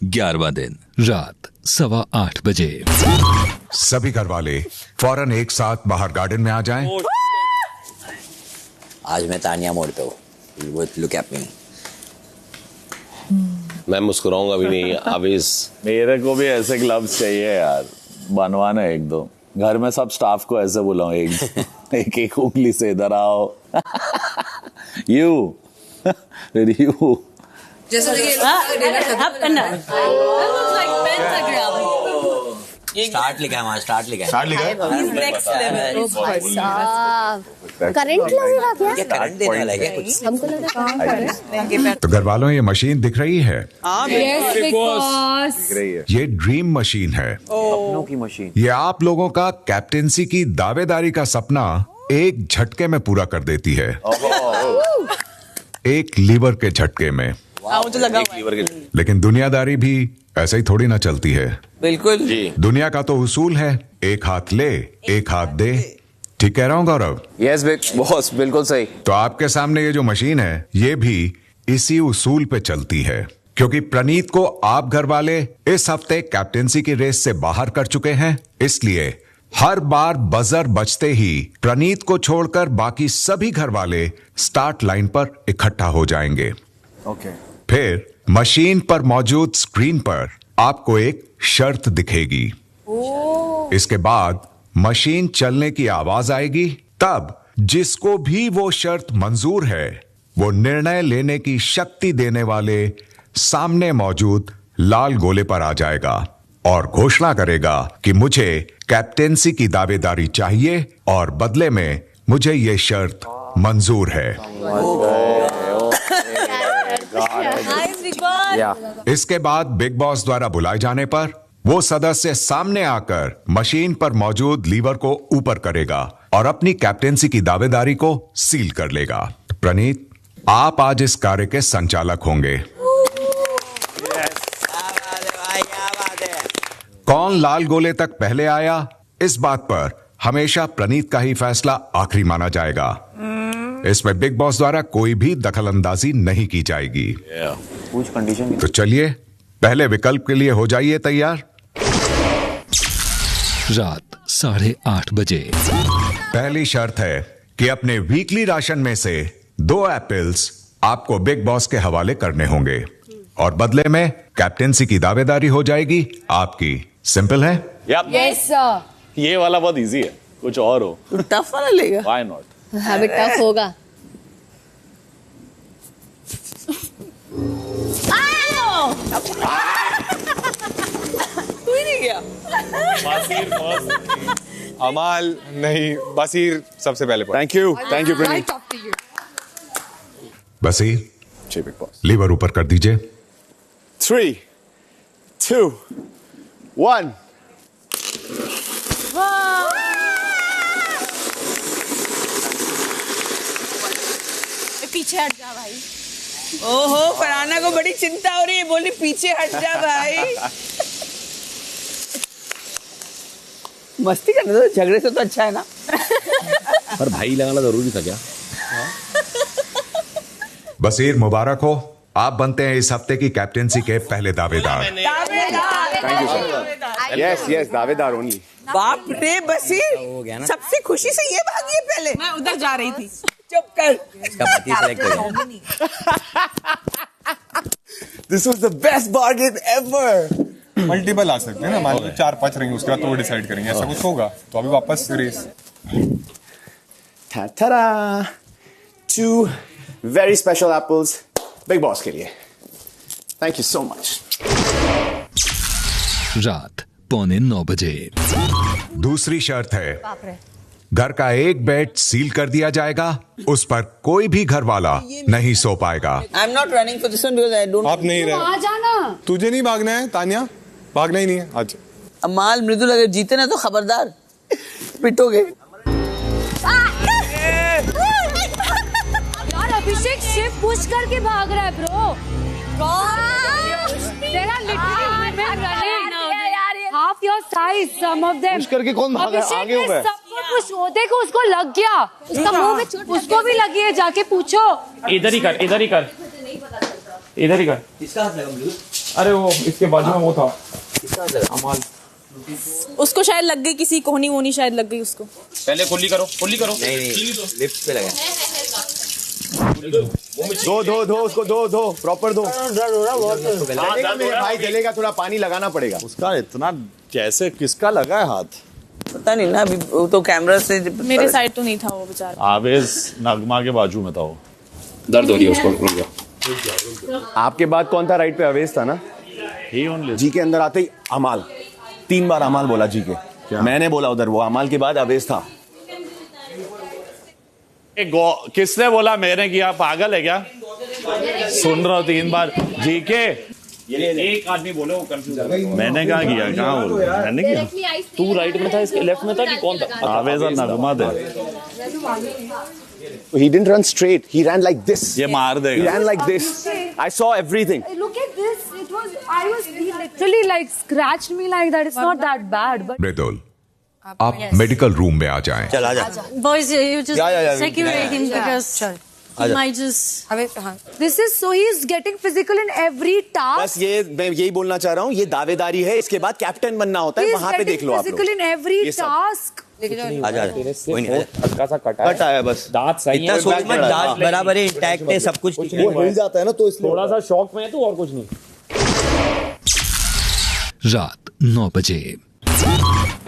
ग्यारहवां दिन रात 8:15 बजे। सभी घर वाले फौरन एक साथ बाहर गार्डन में आ जाएं। आज मैं तानिया मोड़ पे हूँ। Look at me. मैं मुस्कुराऊंगा भी नहीं। अविस, मेरे को भी ऐसे ग्लव्स चाहिए यार, बनवाना एक दो। घर में सब स्टाफ को ऐसे बुलाऊं, एक एक उंगली से इधर आओ। यू फिर यू स्टार्ट लिखा है वहाँ, स्टार्ट लिखा है। करंट लगेगा क्या? क्या करंट देने वाला है क्या कुछ? हमको लगा काम कर रहे हैं। तो घर वालों, ये मशीन दिख रही है? Yes, big boss. ये ड्रीम मशीन है। सपनों की मशीन। ये आप लोगों का कैप्टेंसी की दावेदारी का सपना एक झटके में पूरा कर देती है। एक लीवर के झटके में। लेकिन दुनियादारी भी ऐसे ही थोड़ी ना चलती है। बिल्कुल जी। दुनिया का तो उसूल है, एक हाथ ले एक हाथ दे। ठीक कह रहा हूँ गौरव? यस बिग बॉस, बिल्कुल सही। तो आपके सामने ये जो मशीन है, ये भी इसी उसूल पे चलती है। क्योंकि प्रणीत को आप घर वाले इस हफ्ते कैप्टेंसी की रेस से बाहर कर चुके हैं, इसलिए हर बार बजर बजते ही प्रणीत को छोड़कर बाकी सभी घर वाले स्टार्ट लाइन पर इकट्ठा हो जाएंगे। ओके। फिर मशीन पर मौजूद स्क्रीन पर आपको एक शर्त दिखेगी। इसके बाद मशीन चलने की आवाज आएगी। तब जिसको भी वो शर्त मंजूर है, वो निर्णय लेने की शक्ति देने वाले सामने मौजूद लाल गोले पर आ जाएगा और घोषणा करेगा कि मुझे कैप्टेंसी की दावेदारी चाहिए और बदले में मुझे ये शर्त मंजूर है। इसके बाद बिग बॉस द्वारा बुलाए जाने पर वो सदस्य सामने आकर मशीन पर मौजूद लीवर को ऊपर करेगा और अपनी कैप्टेंसी की दावेदारी को सील कर लेगा। प्रणीत, आप आज इस कार्य के संचालक होंगे। कौन लाल गोले तक पहले आया, इस बात पर हमेशा प्रणीत का ही फैसला आखिरी माना जाएगा। इसमें बिग बॉस द्वारा कोई भी दखल अंदाजी नहीं की जाएगी। कुछ कंडीशन। तो चलिए पहले विकल्प के लिए हो जाइए तैयार। रात 8:30 बजे। पहली शर्त है कि अपने वीकली राशन में से 2 एप्पल्स आपको बिग बॉस के हवाले करने होंगे और बदले में कैप्टेंसी की दावेदारी हो जाएगी आपकी। सिंपल है? Yes, sir. ये वाला बहुत इजी है, कुछ और हो। टफ वाला लेगा? Why not? हमें टफ होगा। कोई नहीं गया। अमाल नहीं, बसीर सबसे पहले। Thank you Praneet. Basir, ji Bigg Boss. Lever ऊपर कर दीजिए। 3, 2, 1। पीछे हट जा भाई। ओहो, फरहाना को बड़ी चिंता हो रही है, बोली पीछे हट जा भाई। मस्ती करने दो, झगड़े से तो अच्छा है ना। पर भाई लगाना जरूरी था क्या? बसीर, मुबारक हो, आप बनते हैं इस हफ्ते की कैप्टेंसी के पहले दावेदार। Thank you sir. यस दावेदार ओनली। बाप रे बसीर, सबसे खुशी से ये भागी है पहले। मैं उधर जा रही थी। चुप कर। इसका पति सेलेक्ट हो गया। This was the best bargain ever. Multiple आ सकते हैं ना, मान लो 4-5 रहेंगे, उसके बाद तो वो डिसाइड करेंगे, ऐसा कुछ होगा तो अभी वापस race. Ta-da! 2 very special apples, Big Boss के लिए। Thank you so much. रात 8:45 बजे। दूसरी शर्त है, घर का एक बेड सील कर दिया जाएगा, उस पर कोई भी घर वाला नहीं सो पाएगा। I'm not running for this one because I don't. आप नहीं रहे। आ जाना। तुझे नहीं भागना है तानिया, भागना ही नहीं है आज। अमाल मृदुल अगर जीते ना तो खबरदार पिटोगे। यार अभिषेक शिप पुश करके भाग रहा है ब्रो। तेरा literally women running half your size, some of them. Push करके कौन भागा है? आगे हो गए। सबको पूछो, देखो उसको लग गया, उसका मुंह में चोट, उसको भी लगी है, जाके पूछो। इधर ही कर, इधर ही कर, इधर ही कर। किसका हाथ लगा ब्लू? अरे वो इसके बाजू में वो था किसका हाथ लगा? अमाल। उसको शायद लग गई, किसी कोहनी वोनी शायद लग गई उसको। पहले कुल्ली करो, कुल्ली करो। नहीं लिप्स पे लगा। दो उसको दो प्रॉपर दो। भाई जलेगा, थोड़ा पानी लगाना पड़ेगा। उसका इतना कैसे, किसका लगा है हाथ? पता नहीं ना, अभी वो तो कैमरा से मेरे साइड तो नहीं था वो बेचारा। आवेज नगमा के बाजू में था वो। दर्द हो रही है उसको। आपके बाद कौन था राइट पे? अवेश था ना? ही ओनली। जी के अंदर आते ही अमाल, 3 बार अमाल बोला जी के। मैंने बोला उधर, वो अमाल के बाद अवेश था। किसने बोला मैंने किया? पागल है क्या? सुन रहा हूँ 3 बार जी के। एक आदमी बोले वो कंफ्यूज है। मैंने कहा किया? कहाँ बोल? मैंने किया? तू राइट में था, इसके लेफ्ट में था कि कौन था? आवेज और नगमा थे। He didn't run straight. He ran like this. ये मार He देगा। ran like this. I saw everything. Look at this. He literally like scratched me like that. It's not that bad, but. मृदुल, आप मेडिकल रूम में आ जाएं। चल आजा। Boys, you just Yeah. secure him because he might just. This is so he's getting physical in every task. बस ये मैं यही बोलना चाह रहा हूँ, ये दावेदारी है। इसके बाद कैप्टन बनना होता है, He's वहां पे देख लो आप physical लोग। in every ये सब। task. आजा कोई नहीं। हल्का सा कटा है। कट आया बस। दांत सही इतना है। सोच मत, दांत बराबर है, इंटैक्ट है, सब कुछ। वो हिल जाता है ना, तो इसलिए थोड़ा सा शॉक में है तो और कुछ नहीं। रात 9 बजे।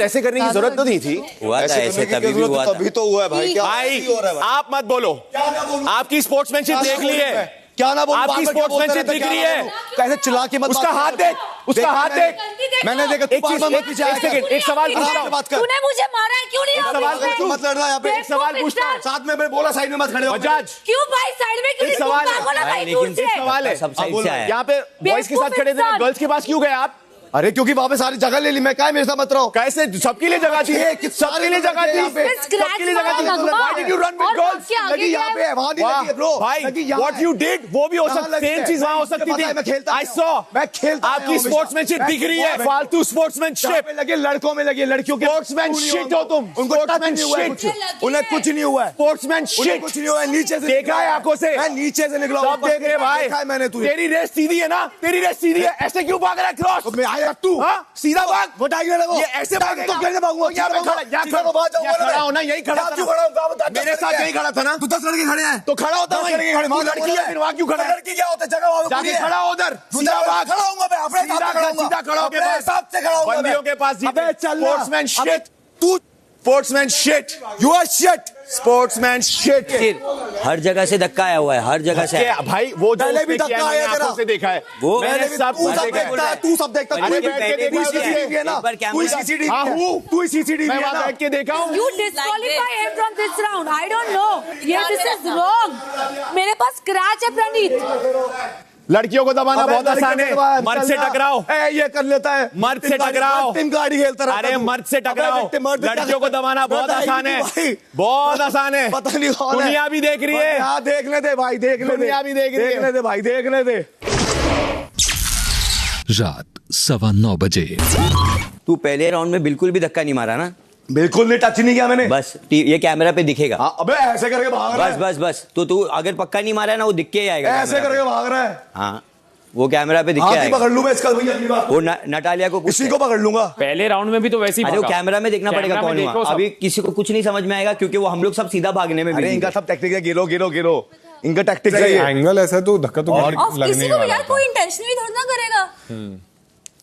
ऐसे करने की जरूरत तो नहीं थी। हुआ था ऐसे, तभी भी हुआ था। तभी तो हुआ है भाई। क्या भाई आप मत बोलो, आपकी स्पोर्ट्समैनशिप देख ली है। क्या ना बोलूं? आपकी स्पोर्ट्समैनशिप दिख रही है। कैसे चिल्ला के मत उसका बात हाथ कर। देख, उसका हाथ देख। मैंने देखा। एक चीज, एक सेकंड, एक सवाल पूछता हूं। बात कर। तूने मुझे मारा है, क्यों नहीं? सवाल कर, तू मत लड़ना यहाँ पे। एक सवाल पूछता हूं। साथ में मैं बोला साइड में मत खड़े हो। बजाज, क्यों भाई साइड में क्यों एक नहीं? सवाल है। तुम भागो ना भाई, भाई, दूर लेकिन से। सवाल है। सब साइड से आया। यहाँ पे बॉयज के साथ खड़े थे, गर्ल्स के पास क्यों गए आप? अरे क्योंकि वहां पे सारी जगह ले ली। मैं क्या मेरे साथ मत रहो। कैसे? सबके लिए जगह थी, सबके लिए जगह थी, सबके लिए जगह थी। Why did you run with girls? लगी यहाँ पे, वहां नहीं लगी है ब्रो। भाई what you did वो भी हो सकता, सेम चीज वहां हो सकती थी। मैं खेलता, I saw, मैं खेलता। आपकी स्पोर्ट्समैनशिप दिख रही है। फालतू स्पोर्ट्समैनशिप लगे, लड़कों में लगी, लड़कियों के स्पोर्ट्समैनशिप हो तुम। उनको टच नहीं हुआ है कुछ। उन्हें कुछ नहीं हुआ है। स्पोर्ट्समैनशिप कुछ नहीं हुआ है। नीचे से देखा है आंखों से, मैं नीचे से निकला। सब देख रहे भाई। देखा है मैंने तुझे। तेरी रेस सीधी है ना, तेरी रेस सीधी है। ऐसे क्यों भाग रहा है क्रॉस? मैं आया तू सीधा भाग। वो टाइगर है वो। ये ऐसे भागेगा। तो कैसे भागूंगा? यहाँ पे खड़ा, यहाँ खड़ा होना, यही खड़ा था। क्यों खड़ा होगा? मेरे साथ यही खड़ा था ना। तू 10 लड़के खड़े हैं तो खड़ा होता वहीं। तू लड़की है, फिर वहाँ क्यों खड़ा है? लड़की क्या होता है? जगह वहां जाके खड़ा हो उधर, सीधा भाग। खड़ा होऊंगा मैं, अपने हिसाब से खड़ा होऊंगा। सीधा खड़ा होके अपने बस। हिसाब से खड़ा होऊंगा बंदियों के पास जीते। अबे चल ना। स्पोर्ट्समैनशिप। तू sportsmanship, you are shit. Sportsmanship. हर जगह से धक्का आया हुआ है, हर जगह से। भाई वो जो पहले भी उसने किया धक्का है, आया मैंने तेरा। आंखों से देखा है। वो मैंने सब तू सब देखा है। देखता है, तू सब देखता है। अरे तू बैठ के देखा है। सीसीटीवी है ना, एक बार कैमरा- तू सीसीटीवी हाँ हूँ, तू सीसीटीवी मैं है वहाँ ना। बैठ के देखा हूँ। You disqualify him from this round. I don't know. ये this is wrong. मेरे पास स्क्रैच है प्रणीत। लड़कियों को दबाना बहुत आसान है। मर्द से टकराओ। ये कर लेता है। मर्द से टकराओ। टीम गाड़ी खेलता रहता अरे है तू। मर्द से टकराओ। लड़कियों को दबाना बहुत आसान है, भाई। बहुत आसान है। पता नहीं कौन है। दुनिया भी देख रही है। हाँ देखने दे भाई, देखने दे। दुनिया भी देख रही है। देखने दे भाई, देखने दे। रात 9:15 बजे। तू पहले राउंड में बिल्कुल भी धक्का नहीं मारा ना? बिल्कुल नहीं टच नहीं किया मैंने। बस ये कैमरा पे दिखेगा। हाँ, अबे ऐसे करके भाग रहा बस है। बस बस तो तू अगर पक्का नहीं मारा है ना, वो दिख के ही आएगा। ऐसे कैमरा करके पे। भाग रहा है। हाँ वो कैमरा पे दिख के हाथ ही आएगा। पकड़ लूं मैं इसका भैया अपनी बात। वो नटालिया को इसी को पकड़ लूंगा। पहले राउंड में भी तो वैसे ही अरे वो भागा। कैमरा में देखना पड़ेगा कैमरा में कौन देखो हुआ। सब। अभी किसी को कुछ नहीं समझ में आएगा क्योंकि वो हम लोग सब सीधा भागने में अरे busy इनका थे। सब टैक्टिक है, गिरो गिरो गिरो। इनका टैक्टिक है ये। एंगल ऐसा तो धक्का तो लगने किसी ही को भी वाला यार था। कोई इंटेंशनली थोड़ा ना करेगा।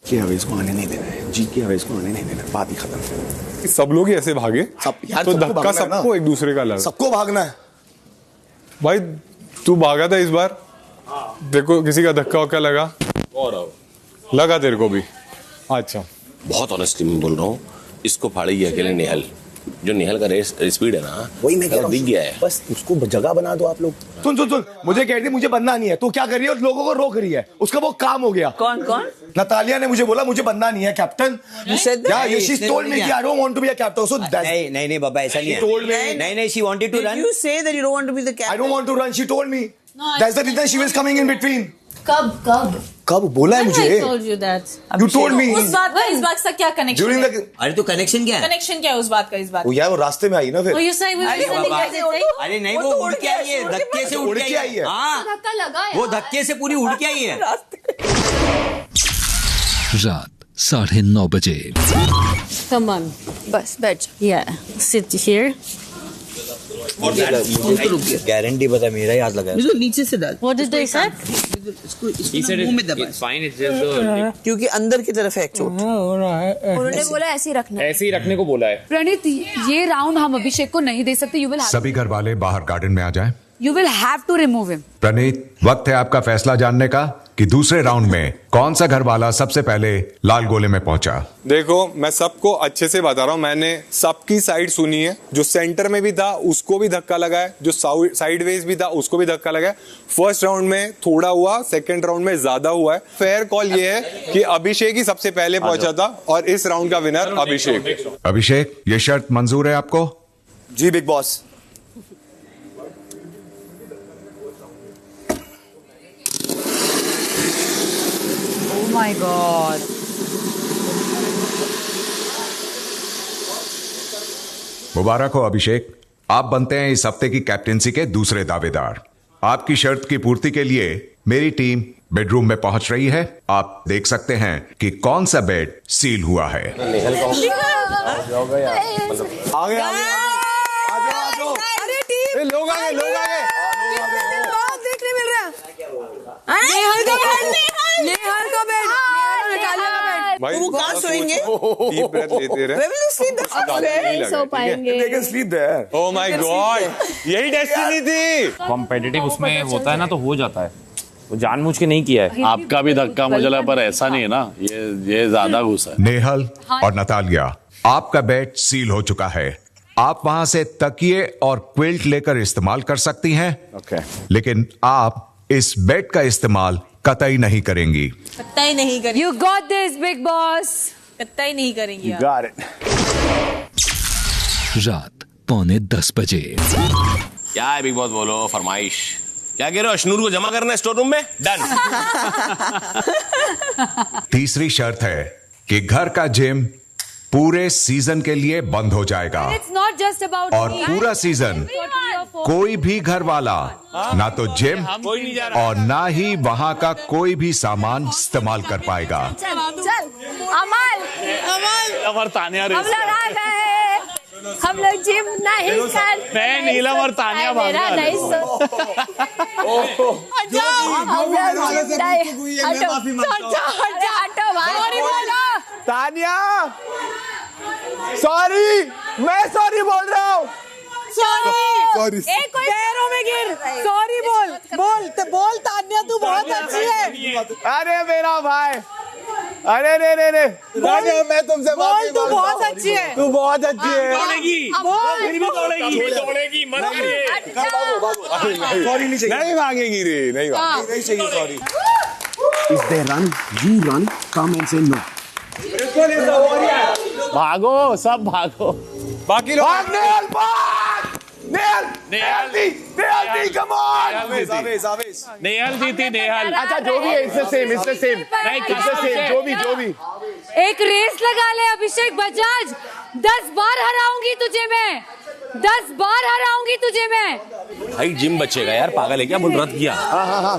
की हवेस को आने नहीं देना है, जी की हवेस को आने नहीं देना है। बात ही खत्म। सब लोग ही ऐसे भागे सब यार, तो सबको धक्का भागना है ना। सबको एक दूसरे का लगा। सबको भागना है भाई तू भागा था इस बार, देखो किसी का धक्का वक्का लगा लगा तेरे को भी? अच्छा बहुत ऑनेस्टली मैं बोल रहा हूँ, इसको फाड़ेगी अकेले निहल। जो निहल का रेस स्पीड है ना, वही मैं कह रहा हूं। दिख गया है। बस उसको जगह बना दो आप लोग। सुन सुन सुन, मुझे कह रही मुझे बनना नहीं है, तो क्या कर रही है? लोगों को रोक रही है, उसका वो काम हो गया। कौन कौन? नतालिया ने मुझे बोला मुझे बनना नहीं है कैप्टन। या शी टोल्ड मी कि I don't want to be a captain, so नहीं नहीं नहीं बाबा ऐसा नहीं है। told me. नहीं नहीं she wanted to run. You say that you don't want to be the I captain. don't want to run, she told me. That's the reason she was coming in between. कब बोला है मुझे? I told you that. You told me. उस बात का इस बात का क्या कनेक्शन During है? the अरे तो कनेक्शन क्या है? कनेक्शन क्या है उस बात का इस बात वो यार वो रास्ते में आई ना फिर। Oh, you say we were अरे sending Baba, guys a thing? अरे नहीं वो उड़ के आई है, धक्के से उड़ के आई है। हाँ, धक्का लगा वो धक्के से पूरी उड़ के आई है। रात 9:30 बजे। Come on. बस बैठ Yeah. Sit here. गारंटी बता मेरा ही हाथ लगा है। नीचे से डाल What did they say? मुंह में दबा क्योंकि अंदर की तरफ है एक चोट। उन्होंने बोला ऐसे ही रखना ऐसे ही रखने को बोला है। प्रणीत ये राउंड हम अभिषेक को नहीं दे सकते सभी घर वाले बाहर गार्डन में आ जाएं। You will have to remove him. Praneet, वक्त है आपका फैसला जानने का कि दूसरे राउंड में कौन सा घर वाला सबसे पहले लाल गोले में पहुंचा। देखो मैं सबको अच्छे से बता रहा हूँ, मैंने सबकी साइड सुनी है। जो सेंटर में भी था उसको भी धक्का लगा है, जो साइडवेज भी था उसको भी धक्का लगा है। फर्स्ट राउंड में थोड़ा हुआ, सेकंड राउंड में ज्यादा हुआ है। फेयर कॉल ये है कि अभिषेक ही सबसे पहले पहुंचा था और इस राउंड का विनर अभिषेक। अभिषेक, ये शर्त मंजूर है आपको? जी Bigg Boss. Oh my God. मुबारक हो अभिषेक, आप बनते हैं इस हफ्ते की कैप्टेंसी के दूसरे दावेदार। आपकी शर्त की पूर्ति के लिए मेरी टीम बेडरूम में पहुंच रही है। आप देख सकते हैं कि कौन सा बेड सील हुआ है। लोग आ गए देखने मिल रहा नेहल का बेड, नटालिया का बेड। भाई वो कहाँ सोएंगे? डीप ब्रेथ लेते रहे। नहीं सो पाएंगे। Sleep there. Oh my God, यही डेस्टिनी थी। कॉम्पिटिटिव उसमें होता है ना तो हो जाता है, वो जानबूझ के नहीं किया है। आपका भी धक्का मुझे लगा, पर ऐसा नहीं है ना, ये ज्यादा गुस्सा है। नेहल और नतालिया, आपका बेड सील हो चुका है। आप वहां से तकिए और क्विल्ट लेकर इस्तेमाल कर सकती हैं। ओके। लेकिन आप इस बेड का इस्तेमाल कतई नहीं करेंगी। कतई नहीं करेंगे। You got this, big boss. कतई नहीं करेंगे। Got it. रात 9:45 बजे। क्या है बिग बॉस, बोलो फरमाइश। क्या कह रहे हो, अशनूर को जमा करना है स्टोर रूम में? डन। तीसरी शर्त है कि घर का जिम पूरे सीजन के लिए बंद हो जाएगा It's not just about और me. पूरा सीजन कोई भी घर वाला ना तो जिम और ना ही वहां का कोई भी सामान इस्तेमाल कर पाएगा। चल अमल तानिया हम लोग आ गए। हम लोग जिम नहीं कर। मैं नीलम और तानिया भाग मेरा नहीं तानिया सॉरी, मैं सॉरी बोल रहा हूँ। सॉरी पैरों में गिर। सॉरी बोल तान्या, तू बहुत अच्छी है। अरे मेरा भाई, अरे रे तानिया, मैं तुमसे बोल, तू बहुत अच्छी है। तू बहुत अच्छी है। सॉरी नहीं भागेगी रे, नहीं चाहिए sorry. If they run, you run. Come and say no. भागो, सब भागो। बाकी लोग नेहल जीती, नेहल। अच्छा जो भी है, इससे सेम जो भी। एक रेस लगा ले अभिषेक बजाज। 10 बार हराऊंगी तुझे मैं, 10 बार हराऊंगी तुझे मैं। भाई जिम बचेगा यार, पागल है क्या? बोल रद्द किया।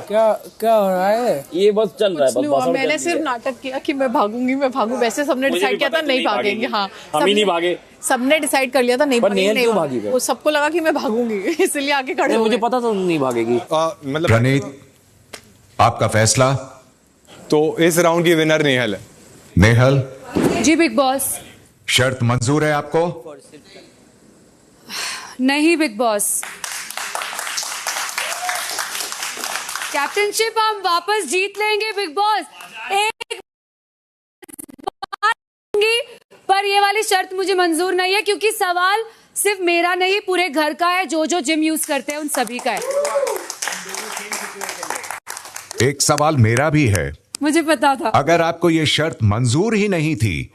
क्या हो रहा है? ये बस चल रहा है, बस मैंने सिर्फ नाटक किया कि मैं भागूंगी। वैसे सबने डिसाइड किया था नहीं भागेंगे। हाँ, हम ही नहीं भागे। सबने डिसाइड कर लिया था नहीं भागेंगे। क्यों भागी? वो सबको लगा कि मैं भागूंगी, इसलिए आके खड़े हुए। मुझे पता था नहीं भागेगी। मतलब प्रणीत, आपका फैसला? तो इस राउंड की विनर नेहल है। नेहल जी बिग बॉस। शर्त मंजूर है आपको? नहीं बिग बॉस, कैप्टनशिप हम वापस जीत लेंगे बिग बॉस। एक बार पर ये वाली शर्त मुझे मंजूर नहीं है, क्योंकि सवाल सिर्फ मेरा नहीं पूरे घर का है। जो जिम यूज करते हैं उन सभी का है। एक सवाल मेरा भी है। मुझे पता था। अगर आपको ये शर्त मंजूर ही नहीं थी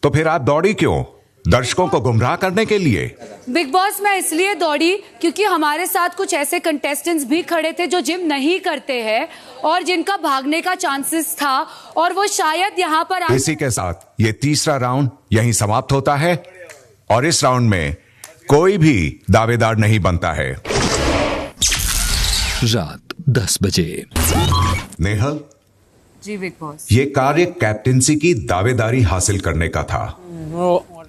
तो फिर आप दौड़ी क्यों? दर्शकों को गुमराह करने के लिए? बिग बॉस मैं इसलिए दौड़ी क्योंकि हमारे साथ कुछ ऐसे कंटेस्टेंट्स भी खड़े थे जो जिम नहीं करते हैं और जिनका भागने का चांसेस था और वो शायद यहाँ पर इसी के साथ ये तीसरा राउंड यहीं समाप्त होता है और इस राउंड में कोई भी दावेदार नहीं बनता है। रात 10 बजे। नेहल, जी बिग बॉस, ये कार्य कैप्टेंसी की दावेदारी हासिल करने का था,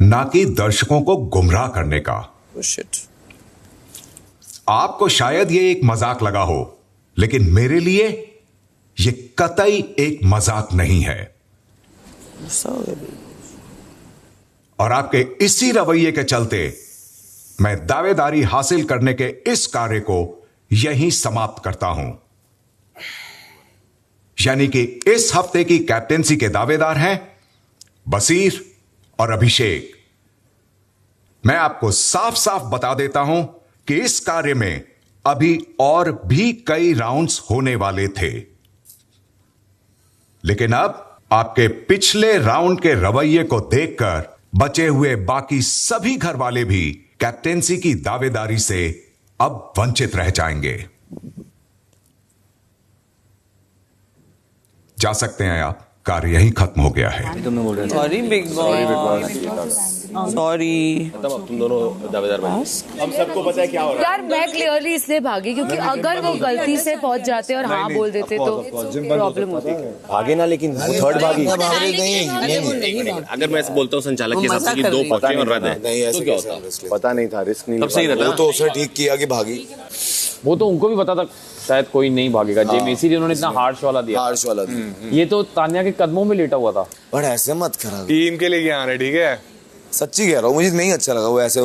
ना कि दर्शकों को गुमराह करने का। आपको शायद ये एक मजाक लगा हो, लेकिन मेरे लिए ये कतई एक मजाक नहीं है। और आपके इसी रवैये के चलते मैं दावेदारी हासिल करने के इस कार्य को यहीं समाप्त करता हूं। यानी कि इस हफ्ते की कैप्टेंसी के दावेदार हैं बसीर और अभिषेक। मैं आपको साफ साफ बता देता हूं कि इस कार्य में अभी और भी कई राउंड्स होने वाले थे, लेकिन अब आपके पिछले राउंड के रवैये को देखकर बचे हुए बाकी सभी घर वाले भी कैप्टेंसी की दावेदारी से अब वंचित रह जाएंगे। जा सकते हैं आप, कार्य यहीं खत्म हो गया है। Sorry big boss, sorry. तुम दोनों दावेदार बन गए। हम सबको पता है क्या हो रहा है। यार मैं क्लियरली इसलिए भागी क्योंकि अगर वो गलती से पहुंच जाते और हाँ बोल देते तो प्रॉब्लम होती। भागे ना, लेकिन थर्ड भागी। अगर मैं ऐसे बोलता हूँ संचालक के हिसाब से कि 2 पक्के और रद्द है तो क्या होता? पता नहीं था, रिस्क नहीं। तब सही रहता। वो तो उसने ठीक किया कि भागी। वो तो उनको भी पता था शायद कोई नहीं भागेगा। जेम इसीलिए उन्होंने इतना हार्श वाला दिया। ये तो तान्या के कदमों में लेटा हुआ था। पर ऐसे मत करा, टीम के लिए आ रहे, ठीक है? सच्ची कह रहा हूँ, मुझे नहीं अच्छा लगा वो ऐसे।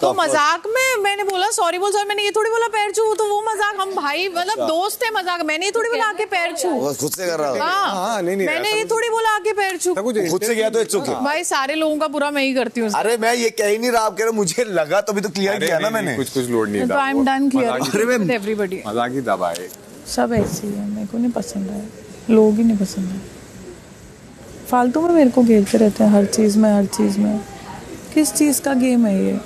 तो मजाक में मैंने बोला सॉरी बोल, सर मैंने ये थोड़ी बोला पैर छू, तो वो मजाक, हम भाई मतलब दोस्त है, मजाक मैंने ये थोड़ी बोला आके पैर छू। खुद से कर रहा हूँ। हाँ, मैंने ये थोड़ी बोला आके पैर छू। खुद से गया तो चुप है भाई, सारे लोगों का बुरा मैं ही करती हूँ। अरे मैं ये कह ही नहीं रहा, आप कह रहे मुझे लगा तभी तो क्लियर किया ना मैंने। कुछ लोड नहीं था। I am done clear everybody. मजाक ही दबाए, सब ऐसे ही है, मेरे को नहीं पसंद है, लोग ही नहीं पसंद है, फालतू में मेरे को घेरते रहते हैं हर चीज में। किस चीज का गेम है ये?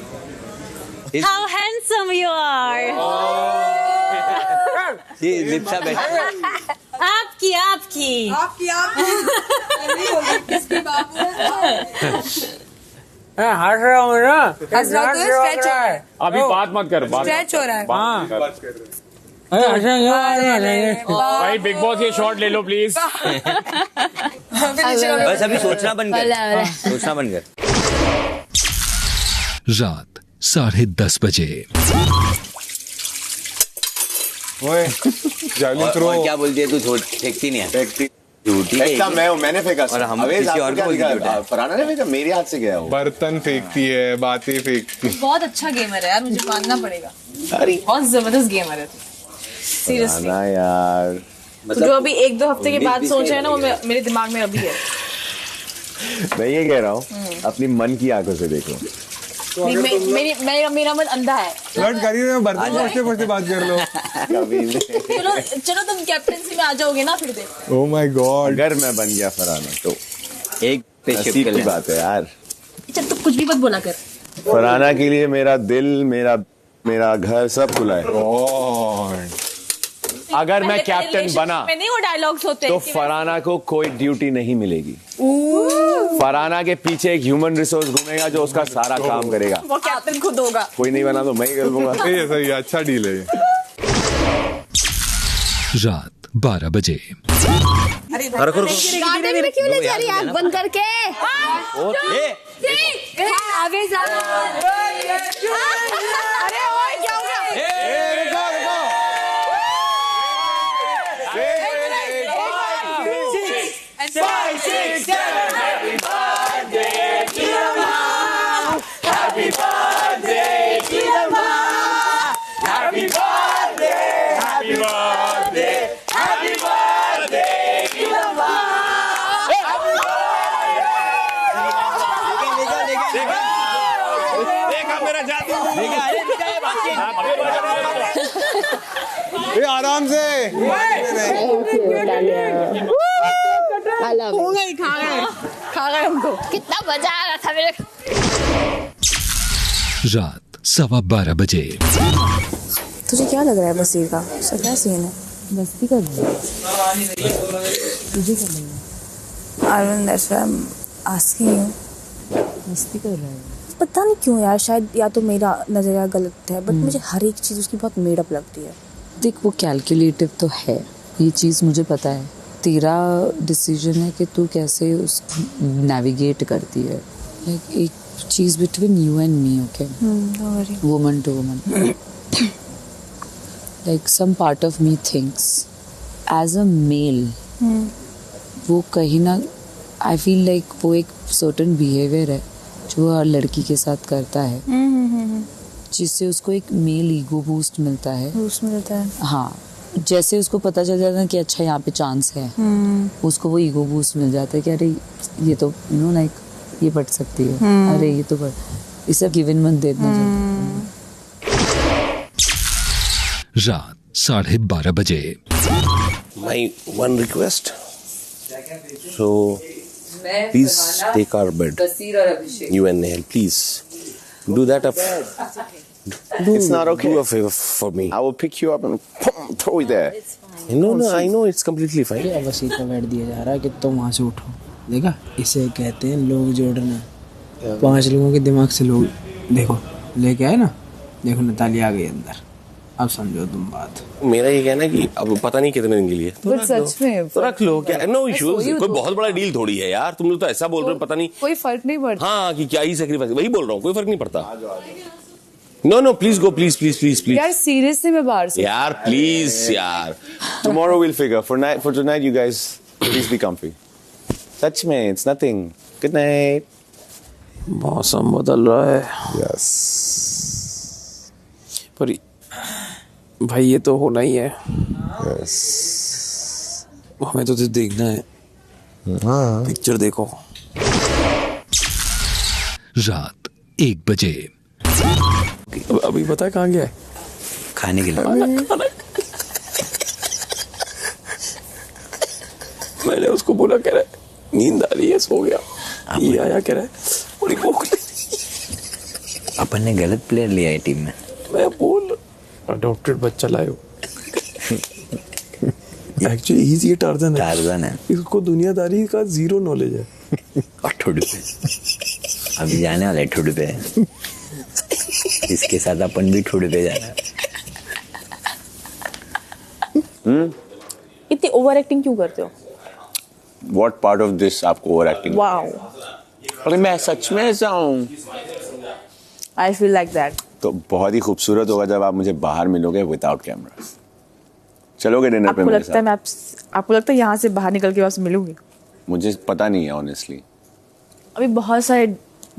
How handsome you are! ये लिप्सा बैठी। आपकी। किसकी बाबू हंस रहा हूँ ना। हंस रहा तो स्ट्रेच हो रहा है। अभी बात मत कर, स्ट्रेच हो रहा है। भाई बिग बॉस ये शॉट ले लो प्लीज। बस अभी सोचना बंद कर। रात 10:30 बजे। और क्या बोलती है तू? फेंकती नहीं है। मैंने फेंका और हम किसी और को फरहाना ने फेंका, मेरे हाथ से गया वो। बर्तन फेंकती है, बातें फेंकती। बहुत अच्छा गेमर है यार, मुझे मानना पड़ेगा। बहुत जबरदस्त गेमर है सीरियसली यार। जो अभी 1-2 हफ्ते के बाद सोच रहे हैं ना, वो मेरे दिमाग में अभी है। मैं ये कह रहा हूँ, अपनी मन की आंखों से देखो। मेरा मन अंधा है। फ्लर्ट करिए, बर्तन पहुंचते बात कर लो। चलो तुम कैप्टेंसी में आ जाओगे ना फिर देख। ओह माय गॉड, अगर मैं बन गया फरहाना तो एक नसीब की बात है यार। चल तू कुछ भी मत बोला कर। फरहाना के लिए मेरा दिल, मेरा घर सब खुला है। अगर मैं कैप्टन बना वो डायलॉग्स होते तो फरहाना को कोई ड्यूटी नहीं मिलेगी। फरहाना के पीछे एक ह्यूमन रिसोर्स घूमेगा जो उसका सारा काम करेगा। वो कैप्टन खुद होगा। कोई नहीं बना तो मैं ही कर लूंगा। सही, अच्छा डील है। रात 12 बजे। गार्डन में क्यों ले जा रही आंख बंद करके? आगे जा। अरे ओए क्या हो गया? आराम से खा गए। खा गए हम तो। कितना मजा आ रहा था मेरे को। रात 12:15 बजे। तुझे क्या लग रहा है बसीर का? उसका क्या सीन है? मस्ती कर रही है। तुझे क्या लग रहा है? Arvind, that's why I'm asking you. मस्ती कर रहा है। पता नहीं क्यों यार, शायद या तो मेरा नजरिया गलत है, बट मुझे हर एक चीज उसकी बहुत मेड अप लगती है। देख, वो कैलकुलेटिव तो है, ये चीज़ मुझे पता है। तेरा डिसीजन है कि तू कैसे उसको नेविगेट करती है। लाइक एक चीज़ between you and me, okay, woman to woman. Like some part of me thinks as a male, वो कहीं ना, आई फील लाइक वो एक सर्टेन बिहेवियर है जो हर लड़की के साथ करता है, जिससे उसको एक मेल ईगो बूस्ट मिलता है। हाँ, जैसे उसको पता चल जाता है कि अच्छा यहाँ पे चांस है, उसको वो ईगो बूस्ट मिल जाता है कि अरे ये तो लाइक ये बढ़ सकती है, अरे ये तो बढ़, इसे गिवन मत देना। रात 12:30 बजे। My one request. So please take our bed. You and Nehal, please do that up. It's not okay. Do a favor for me. I will pick you up and throw you there. No, I know it's completely fine. Wasir का बैठ दिया जा रहा है कि तुम वहाँ से उठो। देखा, इसे कहते हैं लोग जोड़ना। 5 लोगों के दिमाग से लोग देखो लेके आए ना। देखो नताली आ गई अंदर, अब समझो तुम बात। मेरा ये कहना है कि अब पता नहीं कितने दिन के लिए तो सच में तो रख लो, क्या नो इश्यूज, कोई बहुत बड़ा डील थोड़ी है यार। तुम लोग तो ऐसा बोल रहे हो, पता नहीं कोई फर्क नहीं पड़ता। हाँ, कि क्या ही सेक्रीफाइस, वही बोल रहा हूँ, कोई फर्क नहीं पड़ता। No please go, please please please please यार, सीरियसली मैं बाहर से यार, प्लीज यार। Tomorrow we'll figure. For tonight, you guys please be comfy. सच में, it's nothing. Good night. मौसम बदल रहा है। Yes. पर भाई ये तो होना ही है। Yes. हमें तो देखना है। हाँ। पिक्चर देखो। रात 1 बजे। अभी पता है कहाँ गया है? खाने के लिए। मैंने उसको बोला, कह रहा है नींद आ रही है, सो गया। ये आया कह रहा है बड़ी भूख लगी। अपन ने गलत प्लेयर लिया है टीम में। मैं बोल अडॉप्टेड बच्चा लाए हो। एक्चुअली ये टार्जन है। इसको दुनियादारी का 0 नॉलेज है। और ठुड पे अभी जाने वाला है, ठुड पे इसके साथ अपन भी ठुड पे जाना है। इतनी ओवर एक्टिंग क्यों करते हो? What part of this आपको ओवर एक्टिंग? वाओ, अरे मैं सच में ऐसा हूँ। I feel like that. तो बहुत ही खूबसूरत होगा जब आप मुझे बाहर मिलोगे विदाउट कैमरा। चलोगे डिनर पे मेरे साथ? आपको लगता है यहाँ से बाहर निकल के वापस मिलूंगी? मुझे पता नहीं है ऑनेस्टली। अभी बहुत सारे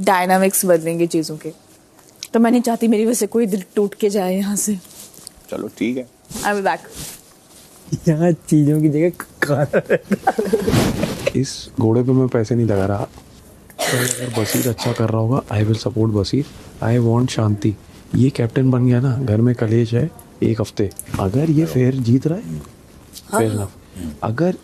डायनामिक्स बदलेंगे चीजों के, तो मैं नहीं चाहती मेरी वजह से कोई दिल टूट के जाए यहाँ से। चलो ठीक है। I will back. यहाँ चीजों की जगह इस घोड़े पे मैं पैसे नहीं लगा रहा। तो अगर बसीर अच्छा कर रहा होगा, I will support Basir. I want Shanti. ये कैप्टन बन गया ना, घर में कलेश है 1 हफ्ते। अगर ये फेयर जीत रहा है, फेयर इनफ। अगर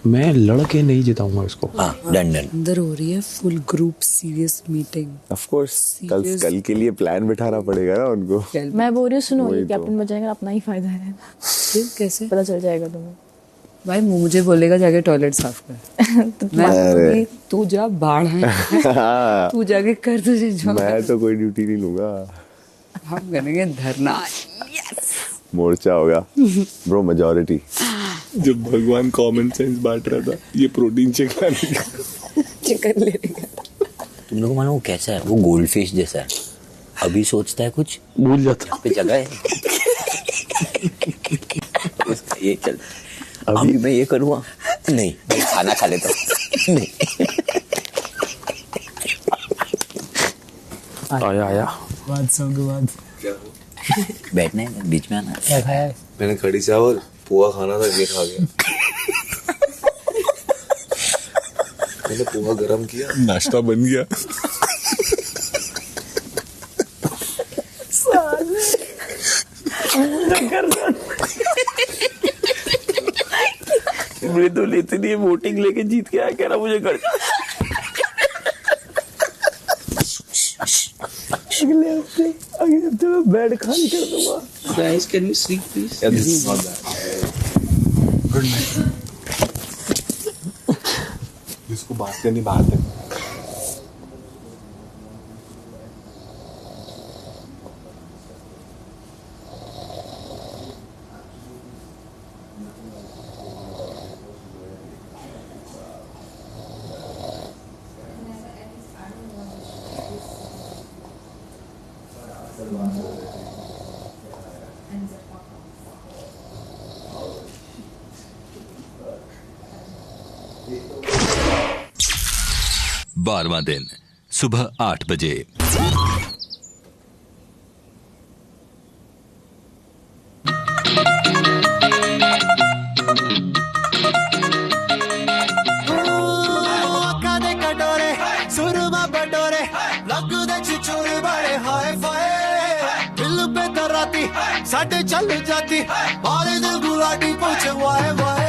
मैं लड़के नहीं जिताऊंगा इसको। डन। अंदर हो रही है full group serious meeting. Of course कल के लिए प्लान बिठाना पड़ेगा ना उनको। मैं बोल रही हूँ, सुनो, ये कैप्टन बन जाएगा, अपना ही फायदा है। फिर कैसे पता चल जाएगा तुम्हें? भाई मुझे बोलेगा जाके टॉयलेट साफ कर। मैं तू जा बाढ़ है, तू जाके कर, तुझे जो। मैं तो कोई ड्यूटी नहीं लूंगा। हम करेंगे धरना। मोर्चा होगा ब्रो, मेजॉरिटी। जब भगवान कॉमन सेंस बांट रहा था, ये प्रोटीन चिकन ले लेगा। तुम लोग मानो वो कैसा है? वो गोल्ड फिश जैसा है। अभी सोचता है कुछ, भूल जाता पे जगह है। ये चल, अभी मैं ये करूँगा नहीं, खाना खा लेता हूँ। नहीं आया बात सब के बाद बैठना है, बीच में आना। क्या खाया है? मैंने कढ़ी चावल पोहा खाना था, ये खा गया। मैंने पोहा गरम किया, नाश्ता बन गया। मृदुल इतनी वोटिंग लेके जीत के आया, कह रहा मुझे घर अगले हफ्ते मैं बेड खाली कर दूंगा। Guys, can we sleep, please? Yeah, this is not bad. Good night. जिसको बात करनी बात है। बारहवां दिन सुबह 8 बजे। सुरमा बटोरे लगदे चिचोरे बड़े हाय फाय दिल पे दराती साडे चल जाती मारे दिल गुलाटी पूछे वाय वाय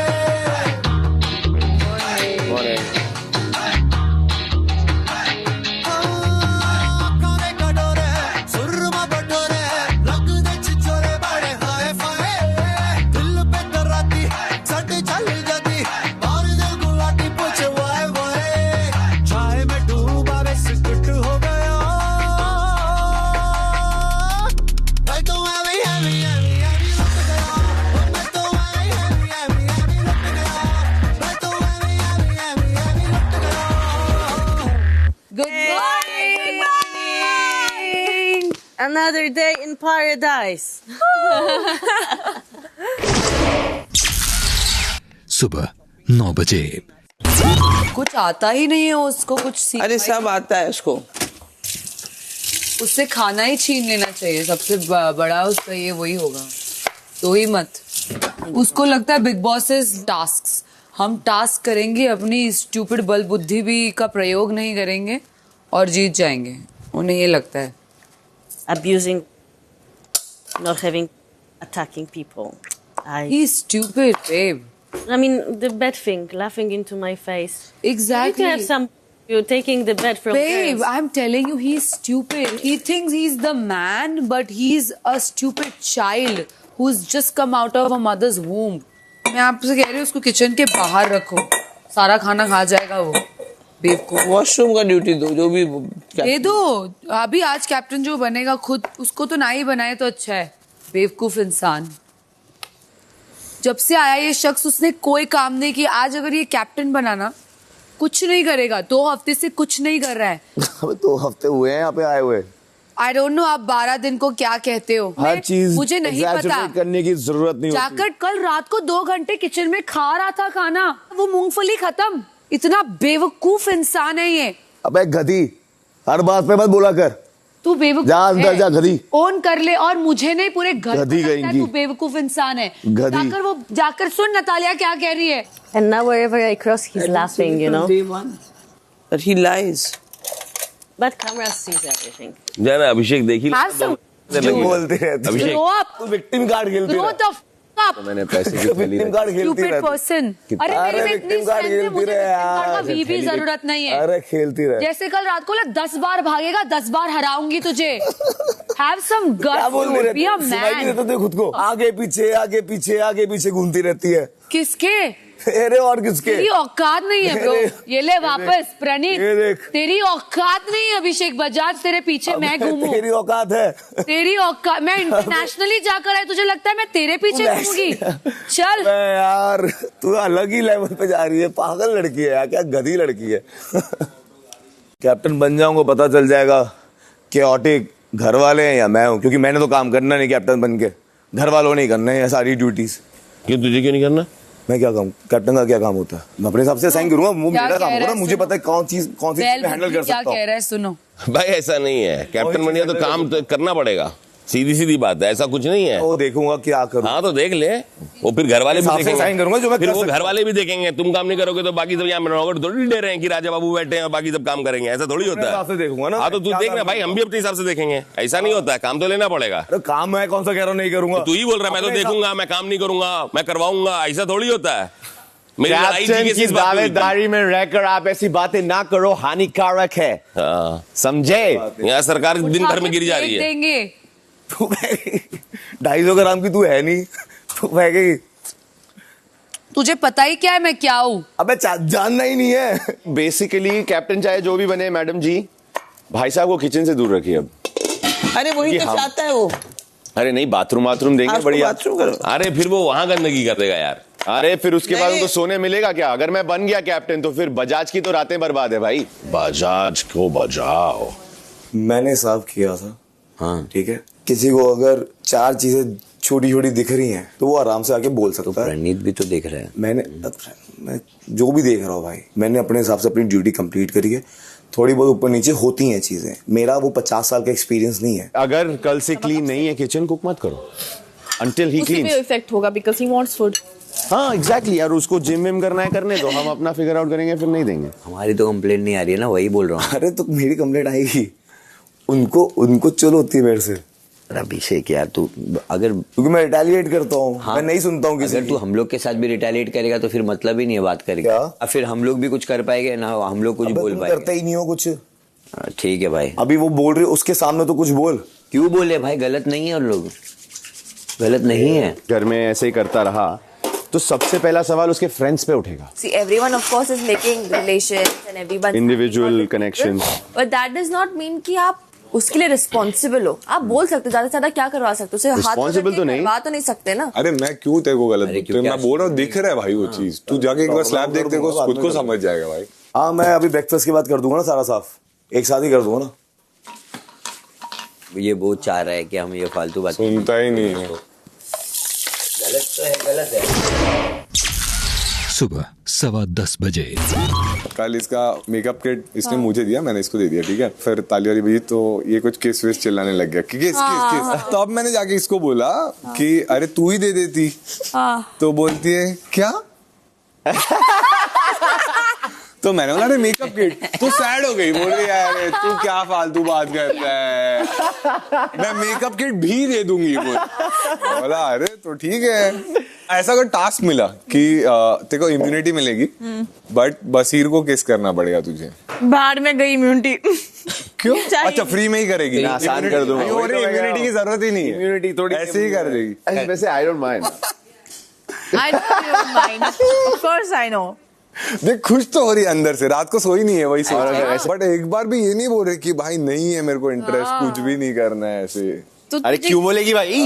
Another day in paradise. सुबह 9 बजे। कुछ आता ही नहीं है उसको, कुछ सीख। अरे सब आता है उसको। उससे खाना ही छीन लेना चाहिए, सबसे बड़ा उसका ये वही होगा। तो ही मत। उसको लगता है बिग बॉस इज टास्क्स। हम टास्क करेंगे, अपनी स्टूपिड बल बुद्धि भी का प्रयोग नहीं करेंगे और जीत जाएंगे। उन्हें ये लगता है। Abusing, not having, attacking people. He's stupid, babe. I mean, the bed thing, laughing into my face. Exactly. You have some. You're taking the bed from Babe, girls. I'm telling you, he's stupid. He thinks he's the man, but he's a stupid child who's just come out of a mother's womb. मैं आपसे कह रही हूँ, उसको kitchen के बाहर रखो, सारा खाना खा जाएगा वो। वॉशरूम का ड्यूटी दो, जो भी दे दो। अभी आज कैप्टन जो बनेगा खुद उसको तो ना ही बनाए तो अच्छा है। बेवकूफ इंसान। जब से आया ये शख्स उसने कोई काम नहीं किया। आज अगर ये कैप्टन बनाना कुछ नहीं करेगा। 2 हफ्ते से कुछ नहीं कर रहा है। 2 हफ्ते हुए हैं यहाँ पे आए हुए। आई डोंट नो आप 12 दिन को क्या कहते हो। हर चीज मुझे नहीं पता करने की जरूरत नहीं होती। जाकर कल रात को 2 घंटे किचन में खा रहा था खाना, वो मूंगफली खत्म। इतना बेवकूफ इंसान है ये। अबे गधी, हर बात पे मत बोला कर। तू बेवकूफ जा अंदर जा गधी। ओन कर ले। और मुझे नहीं, पूरे घर गधी को लगता है तू बेवकूफ इंसान है। जाकर सुन नतालिया क्या कह रही है। And now wherever I cross, he's laughing, you know. But he lies. But camera sees everything. जाना अभिषेक देखी बोलते रहते अभिषेक तू विक्टिम कार्ड खेलती है। तो मैंने पैसे की थैली Stupid person. अरे मेरे में इतनी strength है, मुझे कार्ड का भी जरूरत नहीं है। अरे खेलती रहे। जैसे कल रात को 10 बार भागेगा, 10 बार हराऊंगी तुझे। Have some guts. Be a man. तो खुद को आगे पीछे आगे पीछे आगे पीछे घूमती रहती है। किसके? तेरे और किसके? तेरी औकात नहीं है ब्रो। ये ले वापस प्रणीत। तेरी औकात नहीं है अभिषेक बजाज, तेरे पीछे मैं घूमूं। तेरी औकात है। तेरी औकात। मैं इंटरनेशनली जाकर आए, तुझे लगता है मैं तेरे पीछे घूमूंगी? चल यार, तू अलग ही लेवल पे जा रही है। पागल लड़की है यार, क्या गधी लड़की है। कैप्टन बन जाऊंगा, पता चल जाएगा केओटिक घर वाले हैं या मैं हूँ, क्योंकि मैंने तो काम करना नहीं कैप्टन बन के। घर वालों नहीं करना है सारी ड्यूटीज। क्यों तुझे क्यों नहीं करना? मैं क्या काम, कैप्टन का क्या काम होता है? मैं अपने हिसाब से साइन करूंगा। वो मेरा काम होगा ना, मुझे पता है कौन सी चीज हैंडल कर सकता हूं। क्या कह रहा है सुनो भाई, ऐसा नहीं है। कैप्टन बन गया तो काम तो करना पड़ेगा। सीधी सीधी बात है, ऐसा कुछ नहीं है। वो देखूंगा क्या करूं। हाँ तो देख ले, वो फिर घर वाले भी देखेंगे। साइन करूंगा जो मैं फिर वो घर वाले भी देखेंगे। तुम काम नहीं करोगे तो बाकी सब यहाँ मनोहर थोड़ी डे रहे हैं कि राजा बाबू बैठे हैं और बाकी सब काम करेंगे। ऐसा थोड़ी होता है। देखूंगा ना। हाँ तो तू देखना भाई, हम भी अपने हिसाब से देखेंगे। ऐसा नहीं होता है, काम तो लेना पड़ेगा। काम मैं कौन सा कह रहा हूँ नहीं करूंगा। तू ही बोल रहा है मैं तो देखूंगा, मैं काम नहीं करूंगा, मैं करवाऊंगा। ऐसा थोड़ी होता है। मेरी लड़ाई कैप्टन जी की दावेदारी में रहकर आप ऐसी बातें ना करो, हानिकारक है। हाँ समझे? यहाँ सरकार दिन भर में गिरी जा रही है। देंगे 250 ग्राम की तू है नहीं, तू फेंकेगी। तुझे पता ही क्या है मैं क्या हूँ? अबे जानना ही नहीं है। बेसिकली कैप्टन चाहे जो भी बने मैडम जी, भाई साहब को किचन से दूर रखिए अब। अरे वही तो चाहता है वो। अरे नहीं, बाथरूम देंगे बढ़िया। अरे फिर वो वहां गंदगी कर देगा यार। अरे फिर उसके बाद उनको सोने मिलेगा क्या? अगर मैं बन गया कैप्टन तो फिर बजाज की तो रातें बर्बाद है भाई। बजाज को बजाओ। मैंने साफ किया था। हाँ ठीक है। किसी को अगर 4 चीजें छोटी छोटी दिख रही हैं तो वो आराम से आके बोल सकता है। प्रणीत भी तो देख रहा है। मैं जो भी देख रहा हूँ भाई, मैंने अपने हिसाब से अपनी ड्यूटी कंप्लीट करी है। थोड़ी बहुत ऊपर नीचे होती हैं चीजें, मेरा वो 50 साल का एक्सपीरियंस नहीं है। अगर कल से क्लीन नहीं है किचन, कुक मत करो until he cleans। उसी पे इफेक्ट होगा because he wants food। हाँ एग्जैक्टली यार, उसको जिम विम करना है करने दो, हम अपना फिगर आउट करेंगे, फिर नहीं देंगे। हमारी तो कंप्लेंट नहीं आ रही है ना, वही बोल रहा हूँ। अरे तो मेरी कंप्लेंट आएगी, उनको चल होती है मेरे से। अभिषेक यार तू अगर, क्योंकि मैं रिटेलिएट करता हूँ। हाँ, मैं नहीं सुनता हूँ किसी। अगर तू हम लोग के साथ भी रिटेलिएट करेगा तो फिर मतलब ही नहीं है बात करेगा। अब फिर हम लोग भी कुछ कर पाएंगे ना, हम लोग कुछ बोल पाएंगे। करते ही नहीं हो कुछ। ठीक है भाई, अभी वो बोल रहे उसके सामने तो कुछ बोल। क्यों बोले भाई? गलत नहीं है, और लोग गलत नहीं है। घर में ऐसे ही करता रहा तो सबसे पहला सवाल उसके फ्रेंड्स पे उठेगा। See, everyone of course is making relations and everyone individual connections, but that does not mean कि आप उसके लिए रिस्पॉन्सिबल हो। आप बोल सकते हो, ज्यादा से ज्यादा क्या करवा सकते हो? उसे हाथ रिस्पॉन्सिबल तो नहीं करवा तो नहीं सकते ना। अरे मैं क्यों तेरे को गलत बोलूं? मैं बोल रहा हूँ, दिख रहा है भाई वो चीज। तू जाके एक बार स्लैब देख, तेरे को खुद को समझ जाएगा भाई। हाँ मैं अभी ब्रेकफास्ट के बाद कर दूंगा ना सारा साफ, एक साथ ही कर दूंगा ना। ये बहुत चाह रहा है कि हम ये फालतू बात सुनता ही नहीं है। गलत तो है, गलत है। सुबह 10:15 बजे। कल इसका मेकअप किट इसने मुझे दिया, मैंने इसको दे दिया, ठीक है। फिर ताली वाली बजी तो ये कुछ किस विस चिल्लाने लग गया कि किस। तो अब मैंने जाके इसको बोला कि अरे तू ही दे देती। तो बोलती है क्या? तो मैंने बोला अरे मेकअप किट। तो सैड हो गई, बोल रही यार तू क्या फालतू बात करता है, मैं मेकअप किट भी दे दूंगी। बोला अरे तो ठीक है। ऐसा कोई टास्क मिला कि तेरे को इम्यूनिटी मिलेगी, बट बसीर को किस करना पड़ेगा तुझे। बाहर में गई इम्यूनिटी। क्यों? अच्छा फ्री में ही करेगी, आसान कर दूंगा। इम्यूनिटी की जरूरत ही नहीं है, इम्यूनिटी थोड़ी ऐसे ही कर देगी। वैसे I don't mind. I don't mind. Of course I know. देख खुश तो हो रही है अंदर से, रात को सोई नहीं है वही सोच रही है। बट एक बार भी ये नहीं बोल रही कि भाई नहीं है मेरे को इंटरेस्ट, कुछ भी नहीं करना है ऐसे। अरे क्यों बोलेगी भाई?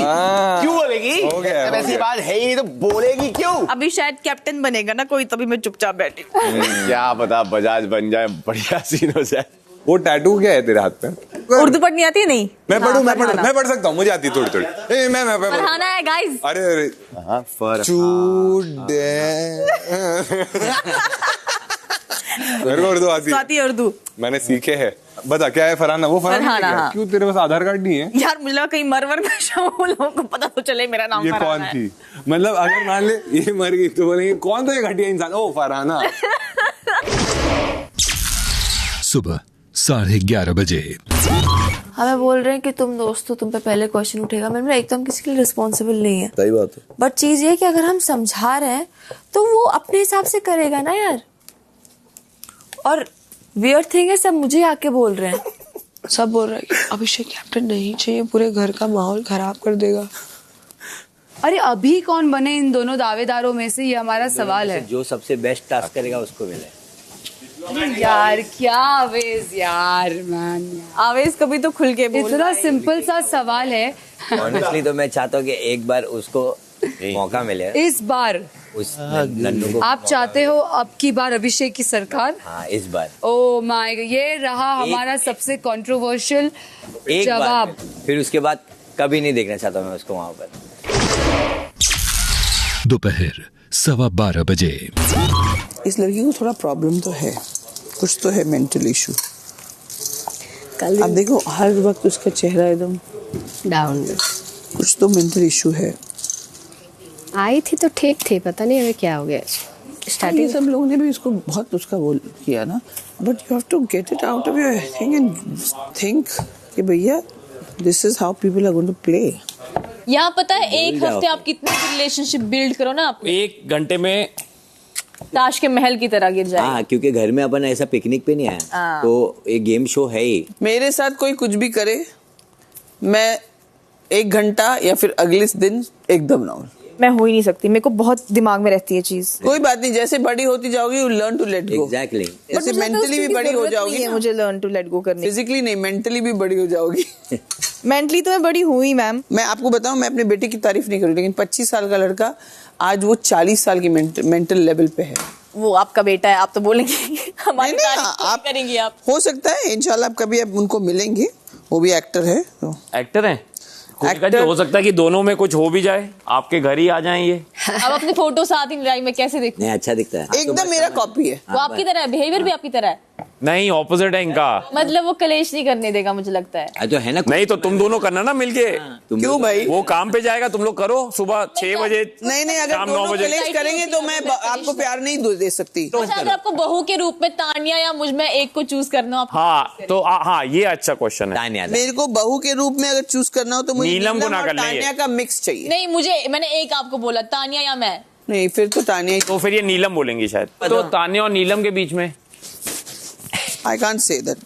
क्यों बोलेगी? हो गया, ऐसी बात है ही नहीं तो बोलेगी क्यों? अभी शायद कैप्टन बनेगा ना कोई, तभी मैं चुपचाप बैठी। क्या पता बजाज बन जाए, बढ़िया सीन हो जाए। वो टैटू क्या है तेरे हाथ पे? उर्दू पढ़नी आती है? नहीं मैं पढ़ूं, मैं पढ़ सकता हूँ, मुझे आती है थोड़ी थोड़ी। मैं पढ़ाना है गाइस। अरे मेरे को उर्दू आती है। उर्दू मैंने सीखे है। बता क्या है फरहाना? वो फरहाना है। क्यों तेरे पास आधार कार्ड नहीं है? यार मुझे लगा कहीं मरवर का शव, लोगों को पता तो चले मेरा नाम ये कौन थी? मतलब अगर मान ले ये मर गई तो बोलेंगे कौन था ये घटिया इंसान? ओ फरहाना। सुबह 11:30 बजे। हमें बोल रहे हैं कि तुम दोस्त हो, तुम पे पहले क्वेश्चन उठेगा। मैंने एकदम किसी के लिए रिस्पॉन्सिबल नहीं है। सही बात है। बट चीज ये है कि अगर हम समझा रहे हैं तो वो अपने हिसाब से करेगा ना यार। और वियर्ड थिंग है, सब मुझे आके बोल रहे हैं। सब बोल रहे हैं कि अभिषेक कैप्टन नहीं चाहिए, पूरे घर का माहौल खराब कर देगा। अरे अभी कौन बने इन दोनों दावेदारों में से, ये हमारा सवाल है। जो सबसे बेस्ट टास्क करेगा उसको मिले। यार क्या आवेश यार, मैन आवेश कभी तो खुल के बोल। इतना सिंपल सा सवाल है। ऑनेस्टली तो मैं चाहता हूँ कि एक बार उसको मौका मिले। इस बार उस नन्नू को आप चाहते हो अब की बार अभिषेक की सरकार? हाँ इस बार। ओ माय गॉड, ये रहा हमारा सबसे कंट्रोवर्शियल जवाब। फिर उसके बाद कभी नहीं देखना चाहता मैं उसको वहां पर। दोपहर 12:15 बजे। इस लड़की को थोड़ा प्रॉब्लम तो है, कुछ तो है मेंटल इशू। अब देखो हर वक्त उसका चेहरा एकदम डाउन में, कुछ तो मेंटल इशू है। आई थी तो ठीक थी, पता नहीं हमें क्या हो गया। स्टार्टिंग सब लोगों ने भी उसको बहुत उसका बोल किया ना, but you have to get it out of your thing and think कि भैया this is how people are going to play. यहाँ पता है एक हफ्ते आप कितने रिलेशनशिप बिल्ड करो ना, आप 1 घंटे में ताश के महल की तरह गिर जाए। हाँ, क्योंकि घर में अपन ऐसा पिकनिक पे नहीं आया, हाँ। तो एक गेम शो है ही। मेरे साथ कोई कुछ भी करे, मैं 1 घंटा या फिर अगले दिन एकदम डाउन। मैं हो ही नहीं सकती, मेरे को बहुत दिमाग में रहती है चीज। कोई बात नहीं, जैसे बड़ी होती जाओगी you learn to let go. Exactly. जैसे मेंटली भी बड़ी हो जाओगी, मुझे लर्न टू लेट गो करनी। फिजिकली नहीं, मेंटली भी बड़ी हो जाओगी। मेंटली तो मैं बड़ी हुई मैम। मैं आपको बताऊं, मैं अपने बेटे की तारीफ नहीं करूँ, लेकिन 25 साल का लड़का आज वो 40 साल की मेंटल लेवल पे है। वो आपका बेटा है, आप तो बोलेंगे हमारी तारीफ आप करेंगी आप। हो सकता है इंशाल्लाह कभी आप उनको मिलेंगे, वो भी एक्टर है। एक्टर है, हो सकता है कि दोनों में कुछ हो भी जाए, आपके घर ही आ जाएं ये। अब अपनी फोटो साथ ही लड़ाई में कैसे दिखते नहीं, अच्छा दिखता है एकदम मेरा कॉपी है। वो आपकी तरह है, बिहेवियर भी आपकी तरह है। नहीं, ऑपोजिट है इनका। मतलब वो कलेश नहीं करने देगा मुझे लगता है। जो है ना, नहीं तो तुम दोनों करना ना मिलके। क्यों भाई? वो काम पे जाएगा, तुम लोग करो सुबह 6 बजे। नहीं, अगर शाम 9 दोनों बजे कलेश करेंगे तो मैं आपको प्यार नहीं दे सकती। अच्छा, अगर आपको बहू के रूप में तानिया या मुझ में एक को चूज करना हो, हाँ तो हाँ, ये अच्छा क्वेश्चन है। मेरे को बहू के रूप में अगर चूज करना हो तो मुझे नीलम को ना और कर लेंगे। तानिया का मिक्स चाहिए। नहीं मुझे, मैंने एक आपको बोला, तानिया या मैं। नहीं, फिर तो तानिया। तो फिर ये नीलम बोलेंगी शायद। तो तानिया और नीलम के बीच में I can't say that.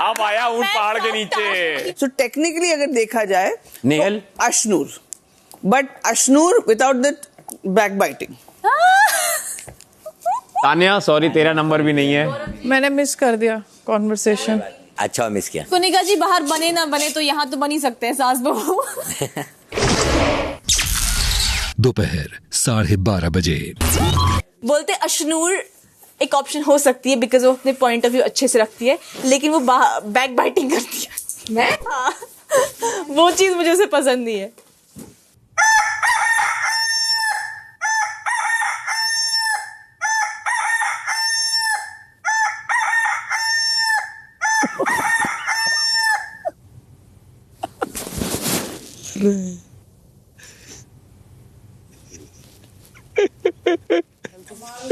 अब आया ऊंट पहाड़ के नीचे। So technically अगर देखा जाए, नेहल तो Ashnoor, but Ashnoor without that backbiting. Tania sorry, तेरा नंबर भी नहीं है। मैंने मिस कर दिया कॉन्वर्सेशन। अच्छा मिस किया। कुनिका जी बाहर बने ना बने तो यहाँ तो बन ही सकते हैं सास बहू। दोपहर 12:30 बजे। बोलते अशनूर एक ऑप्शन हो सकती है बिकॉज वो अपने पॉइंट ऑफ व्यू अच्छे से रखती है, लेकिन वो बैक बाइटिंग करती है। मैं हाँ, वो चीज मुझे उसे पसंद नहीं है।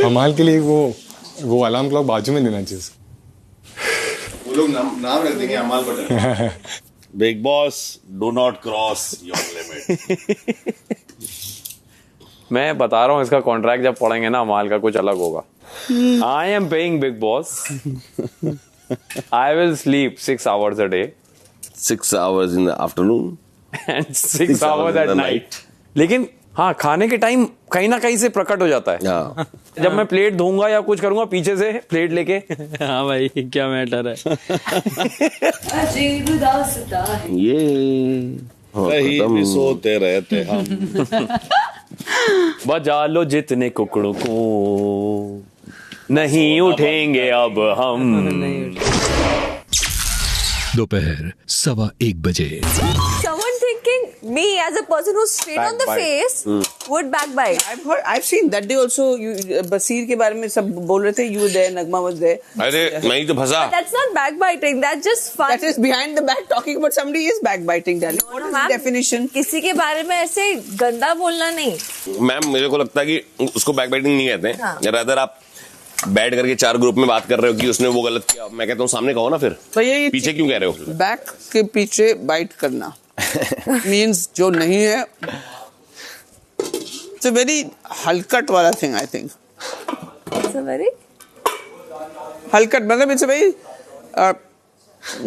अमाल के लिए वो अलार्म क्लॉक बाजू में देना चाहिए। वो लोग नाम रख देंगे अमाल button. Big boss, do not cross your limit. मैं बता रहा हूँ, इसका कॉन्ट्रैक्ट जब पढ़ेंगे ना अमाल का कुछ अलग होगा। I am paying big boss, I will sleep 6 hours a day, 6 hours in the afternoon and 6 hours at night। लेकिन हाँ, खाने के टाइम कहीं ना कहीं से प्रकट हो जाता है। जब मैं प्लेट धोऊंगा या कुछ करूंगा, पीछे से प्लेट लेके हाँ भाई क्या मैटर है। ये कहीं भी सोते रहते हम। बजा लो जितने कुकड़ों को, नहीं उठेंगे अब हम। दोपहर 1:15 बजे। Someone thinking me as a person who's straight on the face would backbite. I've seen that day also. बसीर के बारे में सब बोल रहे थे, you were there, Nagma was there. अरे मैं ही तो फंसा। That's not backbiting. That's just fun. That is behind the back talking about somebody is backbiting, darling. What is the definition? किसी के बारे में ऐसे गंदा बोलना नहीं। मैम मुझे को लगता है कि उसको बैकबाइटिंग नहीं कहते हैं। रादर आप बैठ करके 4 ग्रुप में बात कर रहे हो कि उसने वो गलत किया, मैं कहता हूँ सामने कहो ना, फिर तो ये पीछे क्यों कह रहे हो? बैक के पीछे बाइट करना मींस जो नहीं है, इट्स अ वेरी हलकट वाला thing. I think It's a very हलकट मतलब it's a very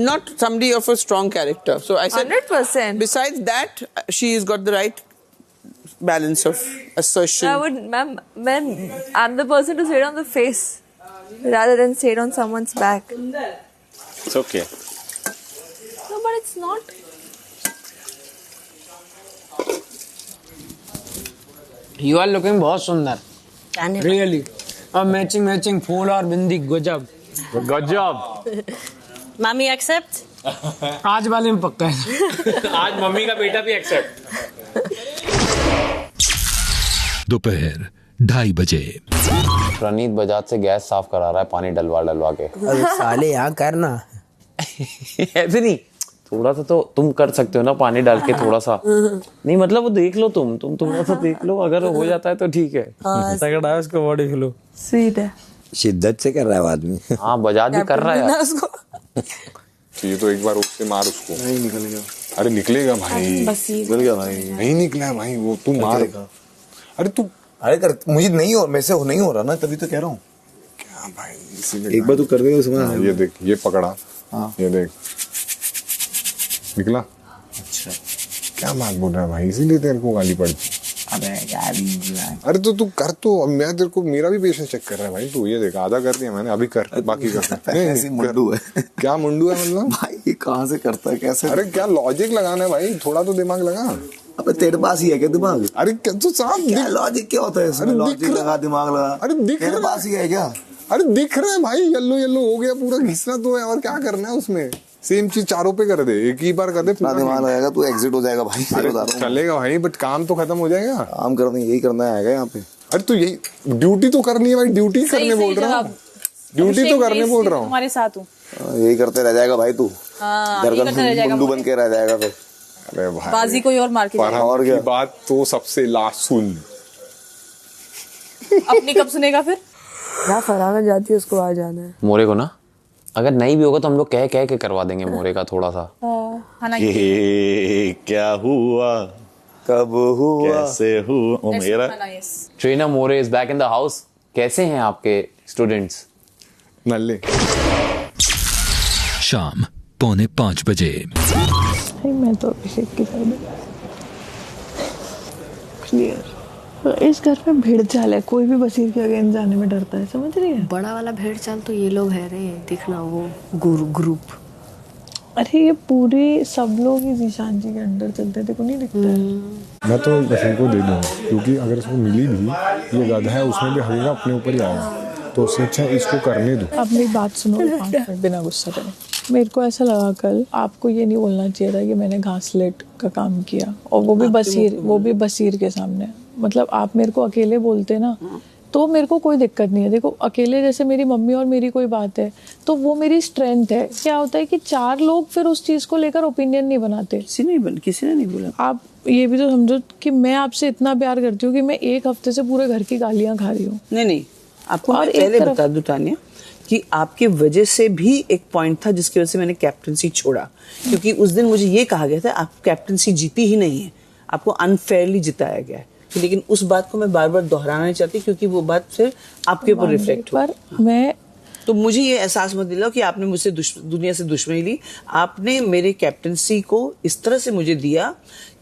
not somebody of a strong character. So I said 100%. Besides that, she's got the right balance of assertion. I would, ma'am, I'm the person to say it on the face rather than say it on someone's back. It's okay. No, but it's not. You are looking बहुत सुंदर, really. और matching फूल और बिंदी गजब। Mommy accept? आज वाले में पक्का है। आज मम्मी का बेटा भी एक्सेप्ट। दोपहर 2:30 बजे। प्रणीत बजाज से गैस साफ करा रहा है पानी डलवा के। अरे साले यहाँ करना ऐसे नहीं, थोड़ा सा तो तुम कर सकते हो ना, पानी डाल के थोड़ा सा। नहीं मतलब वो देख लो, तुम थोड़ा सा देख लो, अगर हो जाता है तो ठीक है। तगड़ा है उसको बॉडी फ्लो। Sweet है। शिद्दत से कर रहा है वो आदमी। हाँ बजाज भी कर रहा है यार। ये तो एक बार उससे मार उसको। नहीं निकलेगा। अरे निकलेगा भाई। निकल गया भाई। नहीं निकला भाई, वो तू मार। अरे तू अरे कर, मुझे नहीं हो, मेरे से नहीं हो रहा ना, तभी तो कह रहा हूँ। क्या भाई, इसीलिए एक बार तू कर देगा समझ। ये देख, ये पकड़ा, ये देख निकला। अच्छा क्या बात बोल रहा है भाई, इसीलिए तेरे को गाली पड़ती। अबे गाली, अरे तो तू कर, तो अब मैं तेरे को मेरा भी पेशेंस चेक कर रहा है भाई। तू ये देख, आधा कर दिया मैंने, अभी कर, बाकी कर। ऐसी मुंडू है। क्या मुंडू है मतलब भाई ये कहाँ से करता है, कैसे? अरे क्या लॉजिक लगाना है भाई, थोड़ा तो दिमाग लगा। अबे तेरे पास ही है क्या दिमाग? अरे तू साफ, क्या लॉजिक क्या होता है इसमें? लॉजिक लगा, दिमाग लगा। अरे दिख तेरे पास ही है क्या? अरे दिख रहा है भाई, येलो येलो हो गया पूरा, घिसना तो है और क्या करना है उसमें। सेम चीज चारों पे कर दे, एक ही बार कर दे, पूरा दिमाग लगाएगा तू एग्जिट हो जाएगा भाई। चलेगा भाई, बट काम तो खत्म हो जाएगा। काम करना यही करना है यहाँ पे। अरे तो यही ड्यूटी तो करनी है भाई, ड्यूटी करने बोल रहा हूँ, ड्यूटी तो करने बोल रहा हूँ। तुम्हारे साथ हूँ, यही करते रह जाएगा भाई तू। मुंडू बन के रह जाएगा फिर। अरे भाई बाजी कोई और मार के जाएगा। और क्या बात तो सबसे लास्ट सुन, अपनी कब सुनेगा फिर? क्या फराना जाती है, उसको आ जाना है। मोरे को ना, अगर नहीं भी होगा तो हम लोग कह के करवा देंगे मोरे का थोड़ा सा। ये क्या हुआ, कब हुआ, कैसे हुआ, वो मेरा। Trainer more is back in the house. कैसे हैं आपके स्टूडेंट्स? नल्ले। शाम 4:45 बजे। मैं तो अभिषेक की साइड क्लियर। इस घर में भेड़ चाल है, कोई भी बसीर के अगेंस्ट जाने में डरता है, समझ रही है? बड़ा वाला भेड़ चाल तो ये लोग है रे, देखना वो ग्रुप। अरे ये पूरे सब लोग ही जीशान जी के अंडर चलते थे, को नहीं दिखता है? मैं तो बस इनको दे दूंगा, क्योंकि अगर इसको मिली भी, ये गधा है, उसमें भी हल्का अपने ऊपर ही आया, तो उससे अच्छा इसको करने दो। अब मेरी बात सुनो 5 मिनट बिना गुस्सा करें। मेरे को ऐसा लगा कल आपको ये नहीं बोलना चाहिए था कि मैंने घासलेट का काम किया, और वो भी बसीर के सामने। मतलब आप मेरे को अकेले बोलते ना तो मेरे को कोई दिक्कत नहीं है। देखो अकेले जैसे मेरी मम्मी और मेरी कोई बात है तो वो मेरी स्ट्रेंथ है। क्या होता है कि 4 लोग फिर उस चीज़ को लेकर ओपिनियन नहीं बनाते। किसी ने नहीं बोला। आप ये भी तो समझो कि मैं आपसे इतना प्यार करती हूँ कि मैं 1 हफ्ते से पूरे घर की गालियाँ खा रही हूँ। नहीं आपको मैं पहले बता दूं तानिया कि आपके वजह से भी एक पॉइंट था जिसकी वजह से मैंने कैप्टनसी छोड़ा, क्योंकि उस दिन मुझे ये कहा गया था आप कैप्टनसी जीती ही नहीं है, आपको अनफेयरली जिताया गया है। लेकिन उस बात को मैं बार बार दोहराना नहीं चाहती क्योंकि वो बात फिर आपके ऊपर रिफ्लेक्ट पर मैं तो मुझे ये एहसास मत दिलाओ कि आपने मुझसे दुनिया से दुश्मनी ली। आपने मेरे कैप्टनसी को इस तरह से मुझे दिया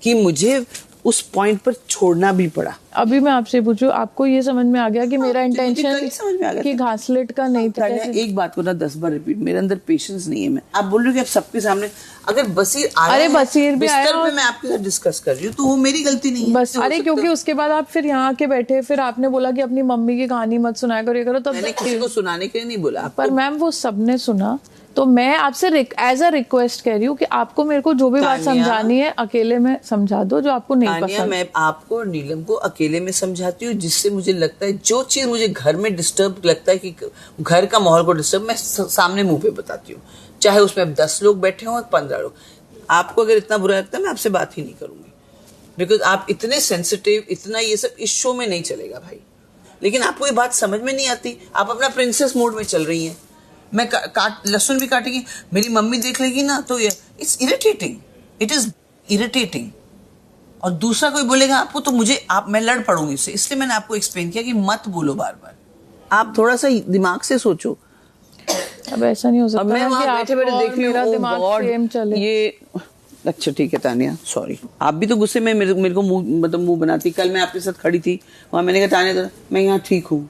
कि मुझे उस पॉइंट पर छोड़ना भी पड़ा। अभी मैं आपसे पूछूं, आपको ये समझ में आ गया कि मेरा इंटेंशन कि घासलेट का नहीं था? एक बात को ना 10 बार रिपीट, मेरे अंदर पेशेंस नहीं है। मैं आप बोल रहे हो कि आप सबके सामने अगर बसीर आया, अरे बसीर भी आया पे मैं आपके साथ डिस्कस कर रही हूँ तो वो मेरी गलती नहीं है। बस अरे क्योंकि उसके बाद आप फिर यहाँ आके बैठे, फिर आपने बोला कि अपनी मम्मी की कहानी मत सुनाया करो, ये करो। तब मैंने किसी को सुनाने के लिए नहीं बोला, पर मैम वो सबने सुना। तो मैं आपसे एज अ रिक्वेस्ट कह रही हूँ कि आपको मेरे को जो भी बात समझानी है अकेले में समझा दो, जो आपको नहीं पसंद। मैं आपको और नीलम को अकेले में समझाती हूँ, जिससे मुझे लगता है जो चीज मुझे घर में डिस्टर्ब लगता है कि घर का माहौल को डिस्टर्ब, मैं सामने मुंह पे बताती हूँ, चाहे उसमें 10 लोग बैठे हों 15 लोग। आपको अगर इतना बुरा लगता है मैं आपसे बात ही नहीं करूंगी, बिकॉज आप इतने सेंसिटिव, इतना ये सब इस शो में नहीं चलेगा भाई। लेकिन आपको ये बात समझ में नहीं आती, आप अपना प्रिंसेस मोड में चल रही हैं। मैं लहसुन भी काटेगी, मेरी मम्मी देख लेगी ना तो ये it's irritating, it is irritating. और दूसरा कोई बोलेगा आपको तो मैं लड़ पड़ूंगी इससे। इसलिए मैंने आपको एक्सप्लेन किया कि मत बोलो बार बार, आप थोड़ा सा दिमाग से सोचो। अब ऐसा नहीं हो सकता। मैं वहां बैठे बैठे देख रही मेरा दिमाग सेम चले। ये अच्छा ठीक है तानिया, सॉरी। आप भी तो गुस्से में मेरे को मुंह बनाती। कल मैं आपके साथ खड़ी थी वहां, मैंने कहा तानिया मैं यहाँ ठीक हूँ,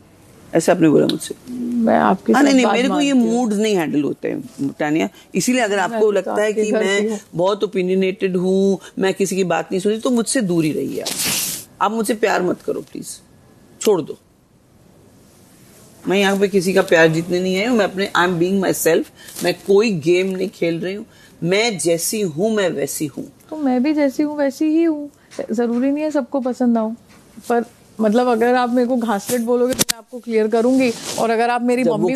ऐसे आपने बोला मुझसे। मैं आपके साथ नहीं मेरे को ये मूड नहीं हैंडल होते हैं तानिया। इसीलिए अगर आपको लगता है कि मैं बहुत ओपिनियनेटेड हूँ, मैं किसी की बात नहीं सुनी, तो मुझसे दूर ही रहिए। आप मुझसे प्यार मत करो प्लीज, छोड़ दो। मैं यहाँ पे किसी का प्यार जीतने नहीं आई हूँ। मैं अपने I am being my self. मैं कोई गेम नहीं खेल रही हूँ। मैं जैसी हूँ मैं वैसी हूँ। तो मैं भी जैसी हूँ वैसी ही हूँ। जरूरी नहीं है सबको पसंद आऊं, पर मतलब अगर आप मेरे को घासलेट बोलोगे तो मैं आपको क्लियर करूंगी, और अगर आप मेरी मम्मी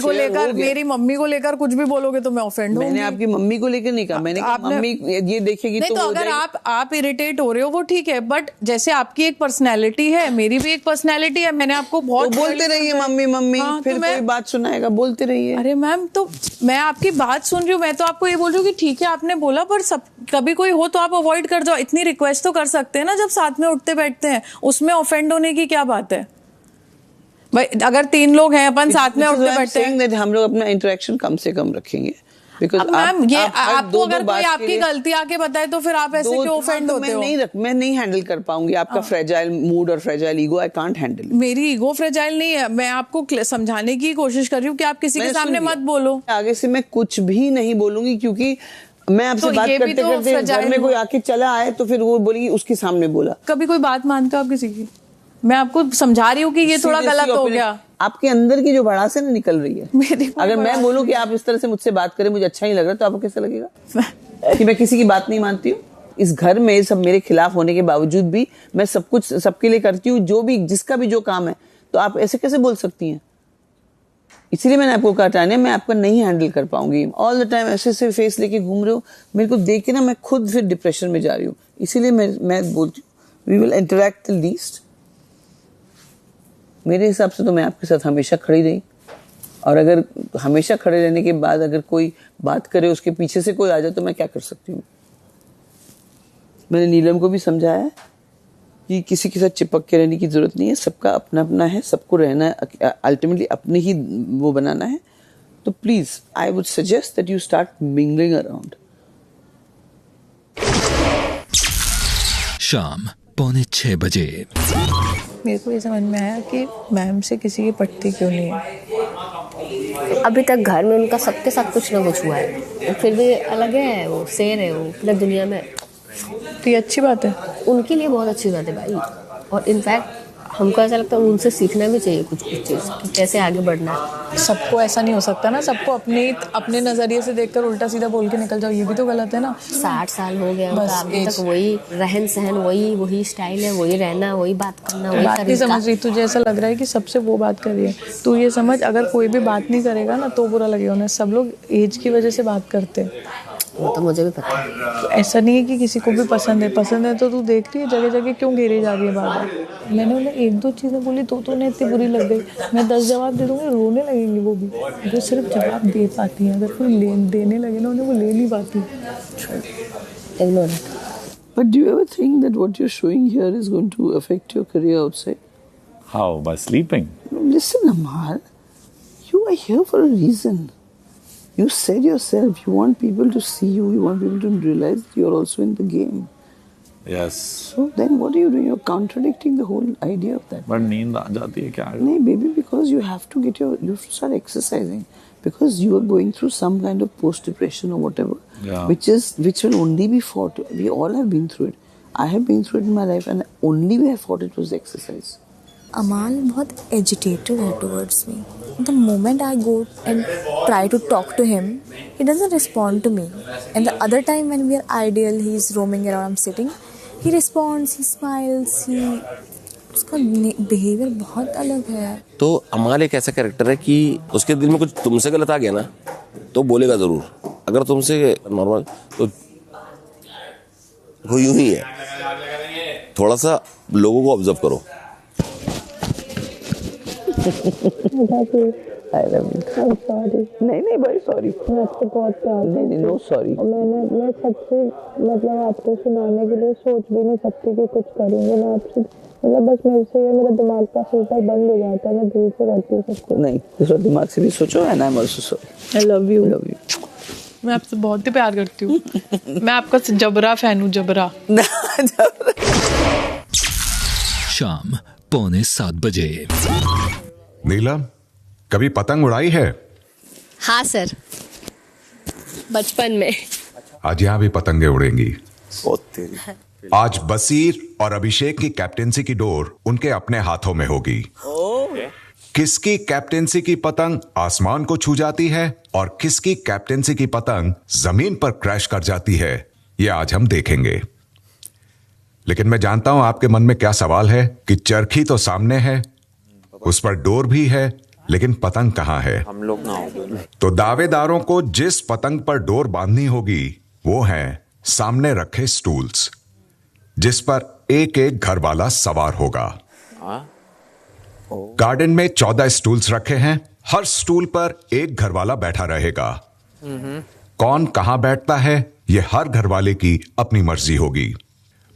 को लेकर कुछ भी बोलोगे तो मैं ऑफेंड होंगी। मैंने आपकी मम्मी को लेकर नहीं कहा, मैंने कहा मम्मी ये देखेगी तो अगर आप इरिटेट हो रहे हो वो ठीक है, बट जैसे आपकी एक पर्सनैलिटी है, मेरी भी एक पर्सनैलिटी है। मैंने आपको बहुत बोलते रहिए मम्मी, फिर कोई बात सुनाएगा, बोलते रहिए। अरे मैम, तो मैं आपकी बात सुन रही हूँ, मैं तो आपको ये बोल रही हूँ कि ठीक है आपने बोला, पर सब कभी कोई हो तो आप अवॉइड कर जाओ। इतनी रिक्वेस्ट तो कर सकते हैं ना, जब साथ में उठते बैठते हैं, उसमें ऑफेंड होने की क्या बात है? भाई अगर 3 लोग हैं अपन साथ में उठते बैठते हैं, हम लोग अपना इंटरेक्शन कम से कम रखेंगे। मैम ये आपको अगर कोई आपकी गलती आके बताए तो फिर आप ऐसे क्यों ऑफेंड होते हो? मैं नहीं हैंडल कर पाऊंगी आपका फ्रेजाइल मूड और fragile ego. I can't handle. मेरी ईगो फ्रेजाइल नहीं है, मैं आपको समझाने की कोशिश कर रही हूँ कि आप किसी के सामने मत बोलो। आगे से मैं कुछ भी नहीं बोलूंगी, क्योंकि मैं आपसे बात करते करते घर में कोई आके चला आए तो फिर वो बोलेगी उसके सामने बोला। कभी कोई बात मानते हो आप किसी की? मैं आपको समझा रही हूँ कि ये थोड़ा गलत हो गया। आपके अंदर की जो भड़ास है ना निकल रही है। अगर मैं बोलूं कि आप इस तरह से मुझसे बात करें, मुझे अच्छा नहीं लग रहा, तो आपको कैसा लगेगा कि मैं किसी की बात नहीं मानती हूँ? इस घर में सब मेरे खिलाफ होने के बावजूद भी मैं सब कुछ सबके लिए करती हूँ, जो भी जिसका भी जो काम है। तो आप ऐसे कैसे बोल सकती हैं? इसीलिए मैंने आपको कहा टानिया, मैं आपका नहीं हैंडल कर पाऊंगी। ऑल द टाइम ऐसे ऐसे फेस लेके घूम रहे हो, मेरे को देख के ना मैं खुद फिर डिप्रेशन में जा रही हूँ। इसीलिए मैं बोलती हूँ we will interact the least. मेरे हिसाब से तो मैं आपके साथ हमेशा खड़ी रही, और अगर हमेशा खड़े रहने के बाद अगर कोई बात करे, उसके पीछे से कोई आ जाए, तो मैं क्या कर सकती हूँ? मैंने नीलम को भी समझाया है कि किसी के साथ चिपक के रहने की जरूरत नहीं है, सबका अपना अपना है, सबको रहना है, अल्टीमेटली अपने ही वो बनाना है। तो please I would suggest that you start mingling around. शाम 5:45 बजे। मेरे को ये समझ में आया कि मैम से किसी की पटती क्यों नहीं है। अभी तक घर में उनका सबके साथ कुछ ना कुछ हुआ है, फिर भी अलग है, वो शेर है, वो पूरी दुनिया में। तो ये अच्छी बात है, उनके लिए बहुत अच्छी बात है भाई। और इनफैक्ट हमको ऐसा लगता है उनसे सीखना भी चाहिए कुछ कुछ चीज़ कि कैसे आगे बढ़ना है। सबको ऐसा नहीं हो सकता ना, सबको अपने नजरिए से देखकर उल्टा सीधा बोल के निकल जाओ, ये भी तो गलत है ना। 60 साल हो गया उनका, अभी तक वही रहन सहन, वही स्टाइल है, वही रहना, वही बात करना, वही बात नहीं समझ रही। तुझे ऐसा लग रहा है कि सबसे वो बात कर रही है। तू ये समझ, अगर कोई भी बात नहीं करेगा ना तो बुरा लगेगा उन्हें। सब लोग एज की वजह से बात करते हैं, वो तो मुझे भी पता है। ऐसा नहीं है कि किसी को भी पसंद है तो तू देख रही है जगह जगह क्यों घेरी जा रही है बात। मैंने उन्हें 1-2 चीज़ें बोली तो उन्हें इतनी बुरी लग गई। मैं 10 जवाब दे दूंगी, रोने लगेंगी वो भी। जो सिर्फ जवाब दे पाती हैं, अगर कोई देने लगे ना उन्हें, वो ले नहीं पाती। But do you ever think that what you're showing here is going to affect your career outside? How? By sleeping? Listen, Amal, you are here for a reason. You said yourself, you want people to see you, you want people to realize that you're also in the game. Yes. So then what are you doing? You're contradicting the whole idea of that. But नींद आ जाती है क्या? No, baby, because you have to start exercising. Because you are going through some kind of post-depression or whatever, which will only be fought. We all have been through it. I have been through it in my life, and the only way I fought it was exercise. अमाल बहुत agitated है towards me. The moment I go and try to talk to him, he doesn't respond to me. And the other time when we are ideal, he's roaming around, I'm sitting, he responds, he smiles, उसका behaviour बहुत अलग है। तो अमाल एक ऐसा character है कि उसके दिल में कुछ तुमसे गलत आ गया ना तो बोलेगा जरूर। अगर तुमसे नॉर्मल तो वो यूं ही है। थोड़ा सा लोगों को ऑब्जर्व करो। I love you. I'm sorry. नहीं भाई सॉरी। मैं आपको बहुत प्यार करती हूँ। नहीं नो सॉरी। मैं सबसे मतलब आपको सुनाने के लिए सोच भी नहीं सकती कि कुछ करूँगी। मैं आपसे मतलब बस मेरे से ये मेरा दिमाग का फिल्टर बंद हो जाता है। मैं दिल से करती हूँ सब कुछ। नहीं इस बार दिमाग से भी सोचो। and I'm also sorry. I love you. मैं आपसे बहुत ही प्यार करती हूँ। मैं आपका जबरा फैन हूँ, जबरा। शाम 6:45 बजे। नीलम, कभी पतंग उड़ाई है? हाँ सर, बचपन में। आज यहाँ भी पतंगे उड़ेंगी। आज बसीर और अभिषेक की कैप्टेंसी की डोर उनके अपने हाथों में होगी। किसकी कैप्टेंसी की पतंग आसमान को छू जाती है और किसकी कैप्टेंसी की पतंग जमीन पर क्रैश कर जाती है, यह आज हम देखेंगे। लेकिन मैं जानता हूं आपके मन में क्या सवाल है कि चरखी तो सामने है, उस पर डोर भी है, लेकिन पतंग कहां है? हम लोग ना हो तो दावेदारों को जिस पतंग पर डोर बांधनी होगी वो हैं सामने रखे स्टूल्स, जिस पर एक एक घर वाला सवार होगा। गार्डन में 14 स्टूल्स रखे हैं। हर स्टूल पर एक घर वाला बैठा रहेगा। कौन कहां बैठता है यह हर घर वाले की अपनी मर्जी होगी।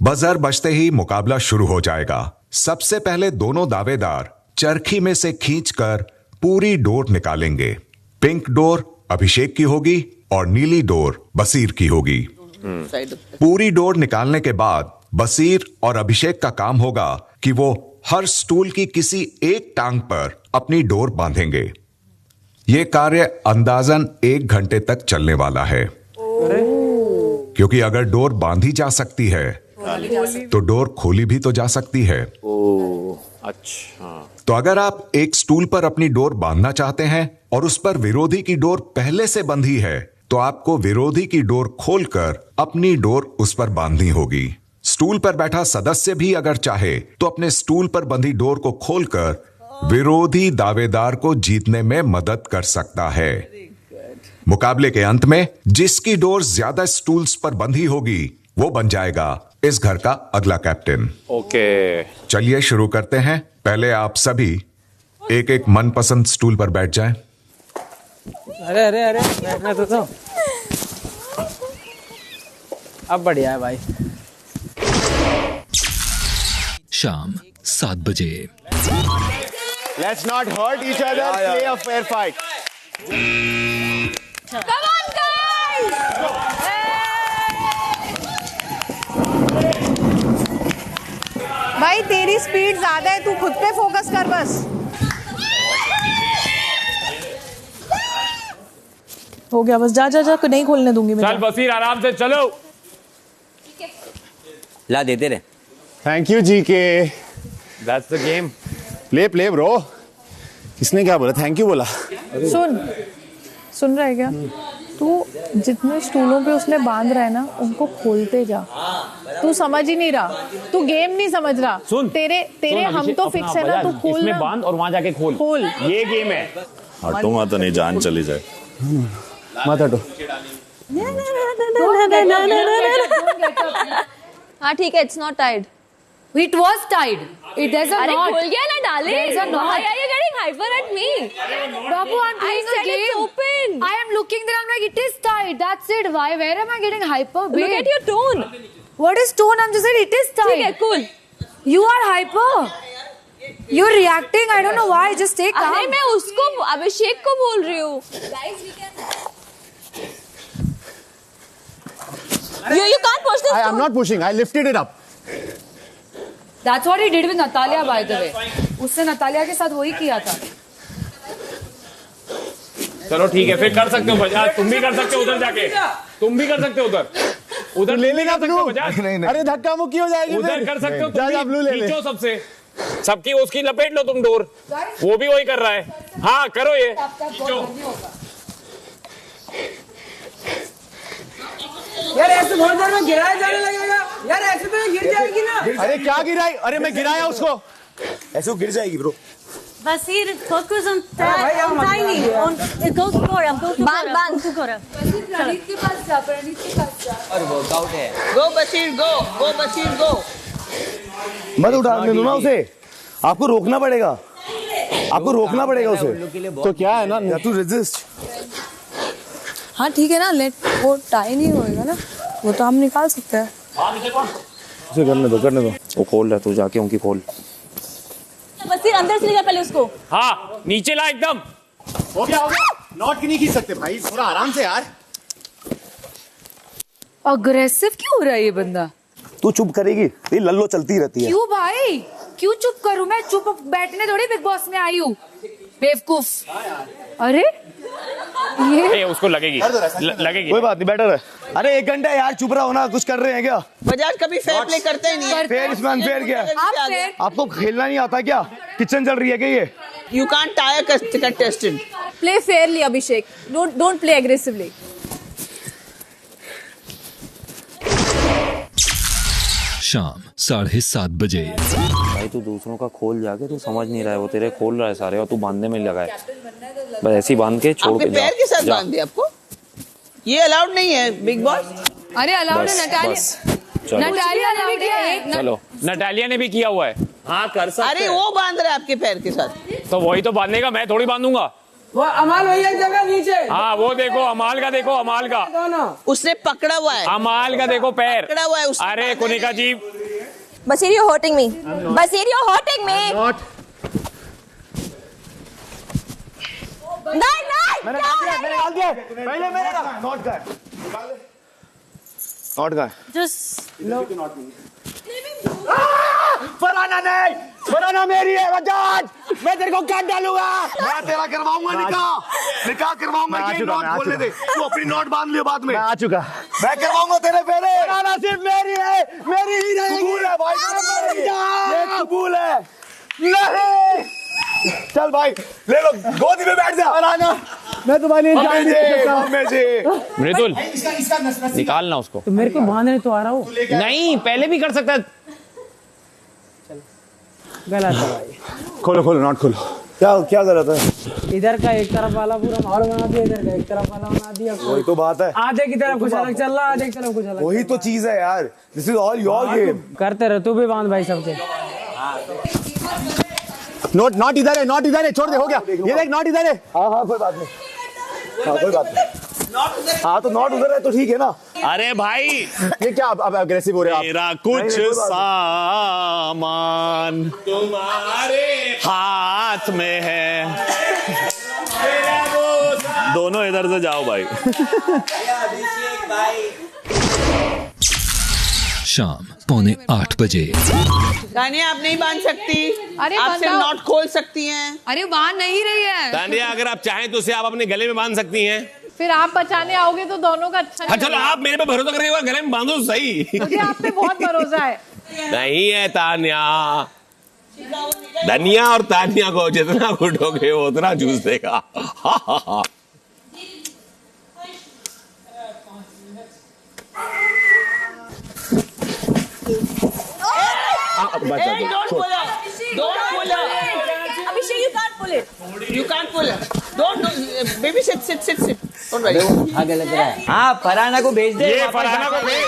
बजर बजते ही मुकाबला शुरू हो जाएगा। सबसे पहले दोनों दावेदार चरखी में से खींचकर पूरी डोर निकालेंगे। पिंक डोर अभिषेक की होगी और नीली डोर बसीर की होगी। पूरी डोर निकालने के बाद बसीर और अभिषेक का काम होगा कि वो हर स्टूल की किसी एक टांग पर अपनी डोर बांधेंगे। यह कार्य अंदाजन 1 घंटे तक चलने वाला है, क्योंकि अगर डोर बांधी जा सकती है तो डोर खोली भी तो जा सकती है। अच्छा। तो अगर आप एक स्टूल पर अपनी डोर बांधना चाहते हैं और उस पर विरोधी की डोर पहले से बंधी है, तो आपको विरोधी की डोर खोलकर अपनी डोर उस पर बांधनी होगी। स्टूल पर बैठा सदस्य भी अगर चाहे तो अपने स्टूल पर बंधी डोर को खोलकर विरोधी दावेदार को जीतने में मदद कर सकता है। मुकाबले के अंत में जिसकी डोर ज्यादा स्टूल्स पर बंधी होगी वो बन जाएगा इस घर का अगला कैप्टन। ओके, चलिए शुरू करते हैं। पहले आप सभी एक एक मनपसंद स्टूल पर बैठ जाएं। अरे अरे अरे बैठना तो अब बढ़िया है भाई। शाम 7 बजे। Let's not hurt each other. Play a fair fight. Come on, guys! भाई तेरी स्पीड ज्यादा है, तू खुद पे फोकस कर बस। हो गया बस, जा जा जा, नहीं खोलने दूंगी मैं। चल बसीर आराम से चलो। ला देते रहे। Thank you GK. That's the game. Play bro. किसने क्या बोला? थैंक यू बोला। सुन रहा है क्या? तू जितने स्टूलों पे उसने बांध रहा है ना, उनको खोलते जा। तू समझ ही नहीं रहा, तू गेम नहीं समझ रहा। सुन तेरे हम तो फिक्स है ना, तू खोल इसमें ना। बांध और वहां जाके खोल। ये गेम है। हटूंगा तो नहीं, जान चली जाए। मत हटो। हाँ ठीक है, it's not Tide. It was tied. There's a अरे knot. खुल गया ना डाले। There's a knot. Why are you getting hyper at me? Babu, I'm playing a game. It's open. I am looking there. I'm like, it is tied. That's it. Why? Where am I getting hyper? Babe? Look at your tone. What is tone? I'm just saying it is tied. ठीक है, cool. You are hyper. You're reacting. I don't know why. Just stay calm. अरे मैं उसको अभिषेक को बोल रही हूँ। You can't push this. I'm not pushing. I lifted it up. That's what he did with Natalia, by the way. उसने Natalia के साथ वही किया था। चलो ठीक है, फिर कर सकते हो बजाज, तुम भी कर सकते हो उधर जाके, तुम भी कर सकते हो उधर ले लेगा बजाज। अरे धक्का मुक्की हो जाएगी। उधर कर सकते हो तुम भी। खींचो सबसे, सबकी उसकी लपेट लो तुम डोर। वो भी वही कर रहा है। हाँ करो ये। यार ऐसे बहुत देर में गिराया जाने लगेगा यार, ऐसे तो गिर जाएगी ना। अरे क्या गिराई? अरे मैं गिराया उसको। ऐसे वो गिर जाएगी bro. Basir, focus on tiny. Go to Cora. बांध to Cora. प्रणीत के पास जा, प्रणीत के पास जा। और वर्कआउट है। गो बशीर गो। मत उठाने दो ना उसे, आपको रोकना पड़ेगा, उसे। तो क्या है ना, तू रेजिस्ट। हाँ ठीक है ना, लेट वो टाई नहीं होएगा ना, वो तो हम निकाल सकते हैं। उसे करने दो। वो खोल रहा है, तू जाके उनकी खोल। बसीर अंदर से ले जा पहले उसको। हाँ नीचे ला एकदम। हो गया। नॉट की नहीं खींच सकते भाई, थोड़ा आराम से यार। अग्रेसिव क्यों हो रहा है ये बंदा? तू चुप करेगी? ये लल्लो चलती रहती है। क्यों भाई, क्यों चुप करूं मैं? चुप बैठने थोड़ी बिग बॉस में आई हूँ, बेवकूफ। अरे ये उसको लगेगी। कोई बात नहीं, बेटर है। अरे 1 घंटा यार, चुप रहा हो ना, कुछ कर रहे हैं क्या? बजाज कभी फेयर प्ले करते ही नहीं है। फेयर इसमें अनफेयर क्या? आपको खेलना नहीं आता क्या? किचन चल रही है क्या ये? You can't tie a contestant. Play fairly, Abhishek. Don't play aggressively. शाम 7:30 बजे। भाई तू दूसरों का खोल जाके, तू समझ नहीं रहा है, वो तेरे खोल रहा है सारे और तू बांधने में लगा है। बस ऐसे ही बांध के छोड़ के आपके पैर के साथ बांध दिया आपको? ये अलाउड नहीं है बिग बॉस। अरे अलाउड है नटालिया ने भी किया है। चलो नटालिया ने भी किया हुआ है। हाँ कर सकते। अरे वो बांध रहा है आपके पैर के साथ। तो वही तो बांधेगा, मैं थोड़ी बांधूंगा। वो अमाल भैया एक जगह नीचे। हाँ वो देखो अमाल का, देखो अमाल का उसने पकड़ा हुआ है। अमाल का देखो पैर पकड़ा हुआ है उसने। अरे कुनिका जी Basir, you're hurting me. Basir, you're hurting me. नहीं मैंने डाल दिया पहले मैंने नॉट का फराना नहीं, फराना मेरी है बजाज, मैं तेरे को काट डालूंगा, मैं तेरा करवाऊंगा निकाह करवाऊंगा, ये नोट खोलने दे, तू अपनी नोट बांध लियो बाद में, मैं आ चुका, मैं करवाऊंगा तेरे फेरे, फराना सिर्फ मेरी है, मेरी ही रहेगी, कबूल है भाई, ये कबूल है, नहीं, चल भाई ले लो, गोदी में बैठ जा, फराना, मैं तुम्हारे लिए जान नहीं सकता, मृदुल निकालना उसको, तो मेरे को बांधने तो आ रहा हूँ, नहीं पहले भी कर सकता है, गलत है भाई, खोलो नॉट खोलो, क्या गलत है, इधर का एक तरफ वाला पूरा माहौल बना दिया, इधर का एक तरफ वाला बना दिया, वही तो बात है, आधे की तरफ कुछ अलग चल रहा, आधे की तरफ कुछ अलग, वही तो चीज है यार, this is all your game, करते रहो, तू भी बांध भाई सबसे, नॉट इधर है, छोड़ दे, हो गया, ये देख नॉट इधर है, हाँ कोई बात नहीं, हाँ कोई बात नहीं, हाँ तो नॉट उधर है तो ठीक है ना, अरे भाई ये क्या अब अग्रेसिव हो रहे हैं आप, मेरा कुछ सामान तुम्हारे हाथ में है, दोनों इधर से जाओ भाई, शाम 7:45 बजे। तानिया आप नहीं बांध सकती, अरे आप सिर्फ नॉट खोल सकती हैं, अरे बांध नहीं रही है, तानिया अगर आप चाहें तो उसे आप अपने गले में बांध सकती हैं, फिर आप बचाने आओगे तो दोनों का अच्छा हाँ चलो आप मेरे पे भरोसा करके एक बार गले में बांधो सही, मुझे आप पे बहुत भरोसा है, नहीं है तानिया, धनिया और तानिया को जितना घुटोगे वो उतना जूस देगा, Abhishek, you can't pull it. You can't pull it. Don't do. Baby, sit. Don't worry. हाँ गलत है, हाँ फराना को भेज दे, ये फराना को भेज,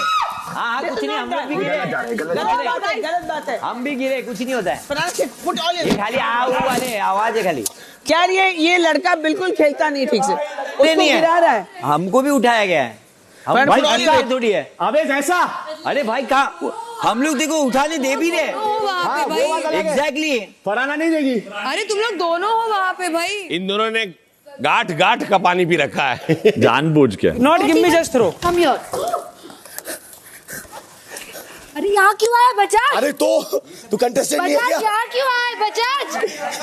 हाँ कुछ नहीं, हम लोग भी गिरे, गलत बात है, हम भी गिरे, कुछ नहीं होता है, फराना sit. Put all your. ये खाली आओ वाले आवाज है खाली, क्या ये लड़का बिल्कुल खेलता नहीं ठीक से, उसको नहीं है, गिरा रहा है, हमको भी उठाया गया है, हम भाई ऐसा थोड़ी है, अबे ऐसा, अरे भाई कहाँ हम लोग देखो उठाने दे भी रहे, एग्जैक्टली फराना नहीं देगी, अरे तुम लोग दोनों हो वहाँ पे भाई, इन दोनों ने गांठ का पानी पी रखा है जानबूझ के, not give me just throw, come here, अरे यहाँ क्यों आया बजाज, अरे तो तू कंटेस्टेंट नहीं है क्या, बजाज यहाँ क्यों आया Bajaj,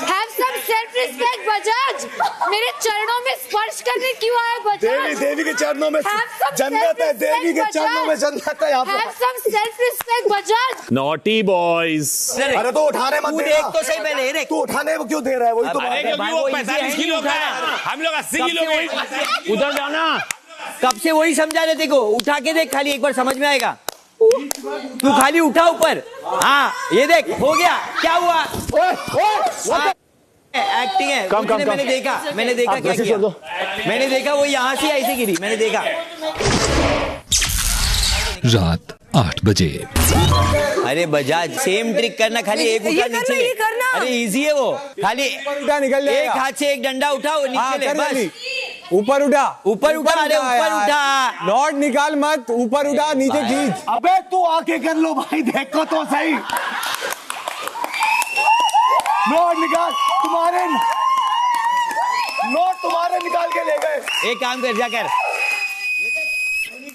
have some self respect Bajaj, मेरे चरणों में स्पर्श करने क्यों आया बजाज, देवी के चरणों में जन्नत है, देवी के चरणों में जन्नत है, यहाँ have some self respect Bajaj, naughty boys, अरे तो उठाने मत दे, देख तो सही पहले देख, तू उठाने क्यों दे रहा है, वही तो अरे क्योंकि वो 45 किलो का है, हम लोग 80 किलो के, उधर जाओ ना, कब से वही समझा रहे, देखो उठा के देख, खाली एक बार समझ में आएगा, तू खाली उठा ऊपर, हाँ ये देख हो गया, क्या हुआ, एक्टिंग है, कम, मैंने देखा क्या किया, मैंने देखा वो यहाँ से ऐसे गिरी, मैंने देखा, रात 8 बजे। अरे बजाज सेम ट्रिक करना, खाली एक उठा नीचे ले, अरे इजी है वो, खाली निकल एक हाथ से एक डंडा उठाओ नीचे ले, बस ऊपर उठा, अरे ऊपर उठा, नॉट निकाल मत, ऊपर उठा, नीचे खींच, अबे तू आके कर लो भाई, देखो तो सही, नोट निकाल, तुम्हारे निकाल के ले गए, एक काम कर, जाकर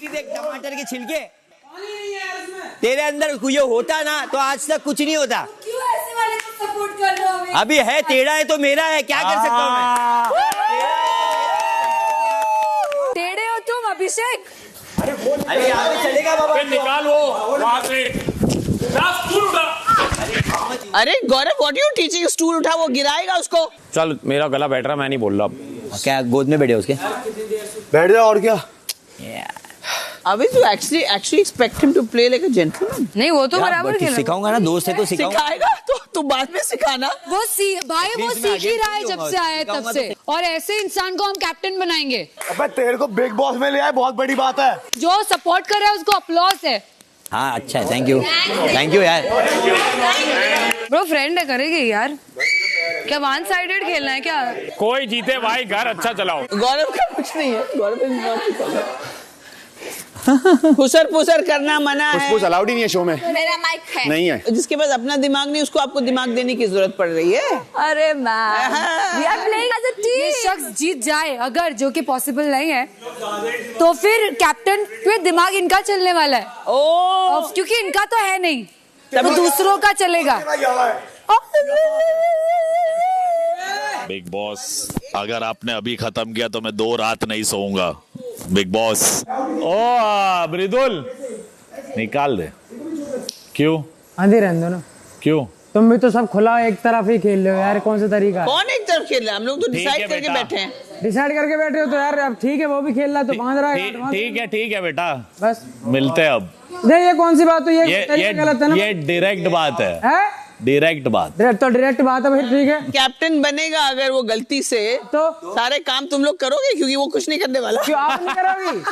देख टमाटर के छिलके, तेरे अंदर ये होता ना तो आज तक कुछ नहीं होता, क्यों ऐसे वाले को सपोर्ट कर रहे हो हमें? अभी है टेढ़ा है तो मेरा है, क्या कर सकता हूँ मैं, टेढ़े हो तुम अभिषेक, अरे यहाँ पे चलेगा बाबा, निकाल वो वहां से, अरे गौरव व्हाट यू टीचिंग, स्टूल उठा, वो गिराएगा उसको, चल मेरा गला बैठ रहा, मैं नहीं बोल रहा, क्या गोद में बैठे उसके, बैठ जा, और क्या, अभी तू actually expect him to play like a gentleman, नहीं वो तो बराबर खेल, सिखाऊंगा ना, दोस्त है तो सिखाएगा, तो तू बाद में सिखाना, वो सीख ही रहा है जब से आया तब से, और ऐसे इंसान को हम कैप्टन बनाएंगे, अबे तेरे को बिग बॉस में ले आए, बहुत बड़ी बात है, जो सपोर्ट कर रहा है उसको अपलॉस है, हाँ अच्छा है, थैंक यू यार, ब्रो फ्रेंड है, करेगी यार, क्या वन साइडेड खेलना है क्या, कोई जीते भाई घर अच्छा चलाओ, गौरव का कुछ नहीं है, गौरव is not फुसर फुसर करना मना है। फुसफुस अलाउड ही नहीं है शो में। मेरा माइक है नहीं है। जिसके पास अपना दिमाग नहीं उसको आपको दिमाग देने की जरूरत पड़ रही है। अरे ma'am we are playing as a team. ये शख्स जीत जाए अगर, जो कि पॉसिबल नहीं है, तो फिर कैप्टन पे दिमाग इनका चलने वाला है। क्योंकि इनका तो है नहीं, तब दूसरों का चलेगा। बिग बॉस, अगर आपने अभी खत्म किया तो मैं 2 रात नहीं सोऊंगा। Big boss. ओ मृदुल निकाल दे। क्यों? आंधी रहने दो ना। क्यों? तुम भी तो सब खुला एक तरफ ही खेल रहे हो यार, कौन सा तरीका? कौन एक तरफ खेल रहा है? हम लोग तो डिसाइड करके बैठे हैं। डिसाइड करके बैठे हो तो यार अब ठीक है, वो भी खेल रहा है तो बांध रहा है। ठीक है बेटा, बस मिलते हैं अब। नहीं ये कौन सी बात हुई? ये गलत है ना। ये डायरेक्ट बात है, डायरेक्ट बात। तो डायरेक्ट बात है भाई, ठीक है। कैप्टन बनेगा अगर वो गलती से तो सारे काम तुम लोग करोगे, क्योंकि वो कुछ नहीं करने वाला। क्यों आप नहीं करोगी?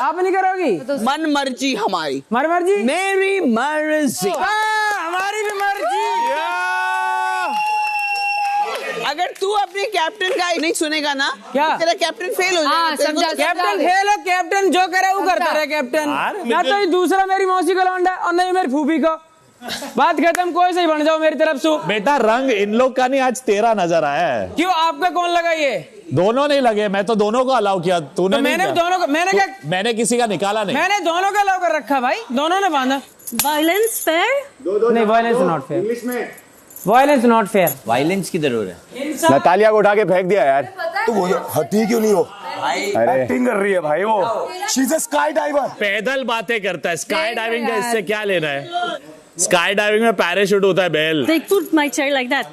आप नहीं करोगी? मन मर्जी हमारी। मर्जी? मेरी मर्जी। हमारी भी मर्जी। अगर तू अपने कैप्टन का नहीं सुनेगा ना, क्या तेरा कैप्टन फेल हो जाएगा। कैप्टन फेल हो, कैप्टन जो करे वो करता रहे कैप्टन। ना तो दूसरा मेरी मौसी का लौंडा और नहीं मेरी फूफी को। बात खत्म, कोई सही बन जाओ मेरी तरफ से। बेटा रंग इन लोग का नहीं, आज तेरा नजर आया है। क्यों आपका कौन लगा? ये दोनों नहीं लगे, मैं तो दोनों को अलाउ किया। तूने तो मैंने दोनों को, मैंने किसी का निकाला नहीं। मैंने दोनों का अलाउ कर रखा भाई, दोनों ने बांधा। Violence fair? नहीं वायलेंस नॉट फेयर। इंग्लिश में वायलेंस नॉट फेयर। वायलेंस किधर हो रहा है? नतालिया को उठा के फेंक दिया यार। तो वो हटी क्यों नहीं हो? एक्टिंग कर रही है भाई वो। She is a sky diver. पैदल बातें करता है, स्काई डाइविंग का इससे क्या लेना है? स्काई डाइविंग में पैराशूट होता है bell. They put my chair like that.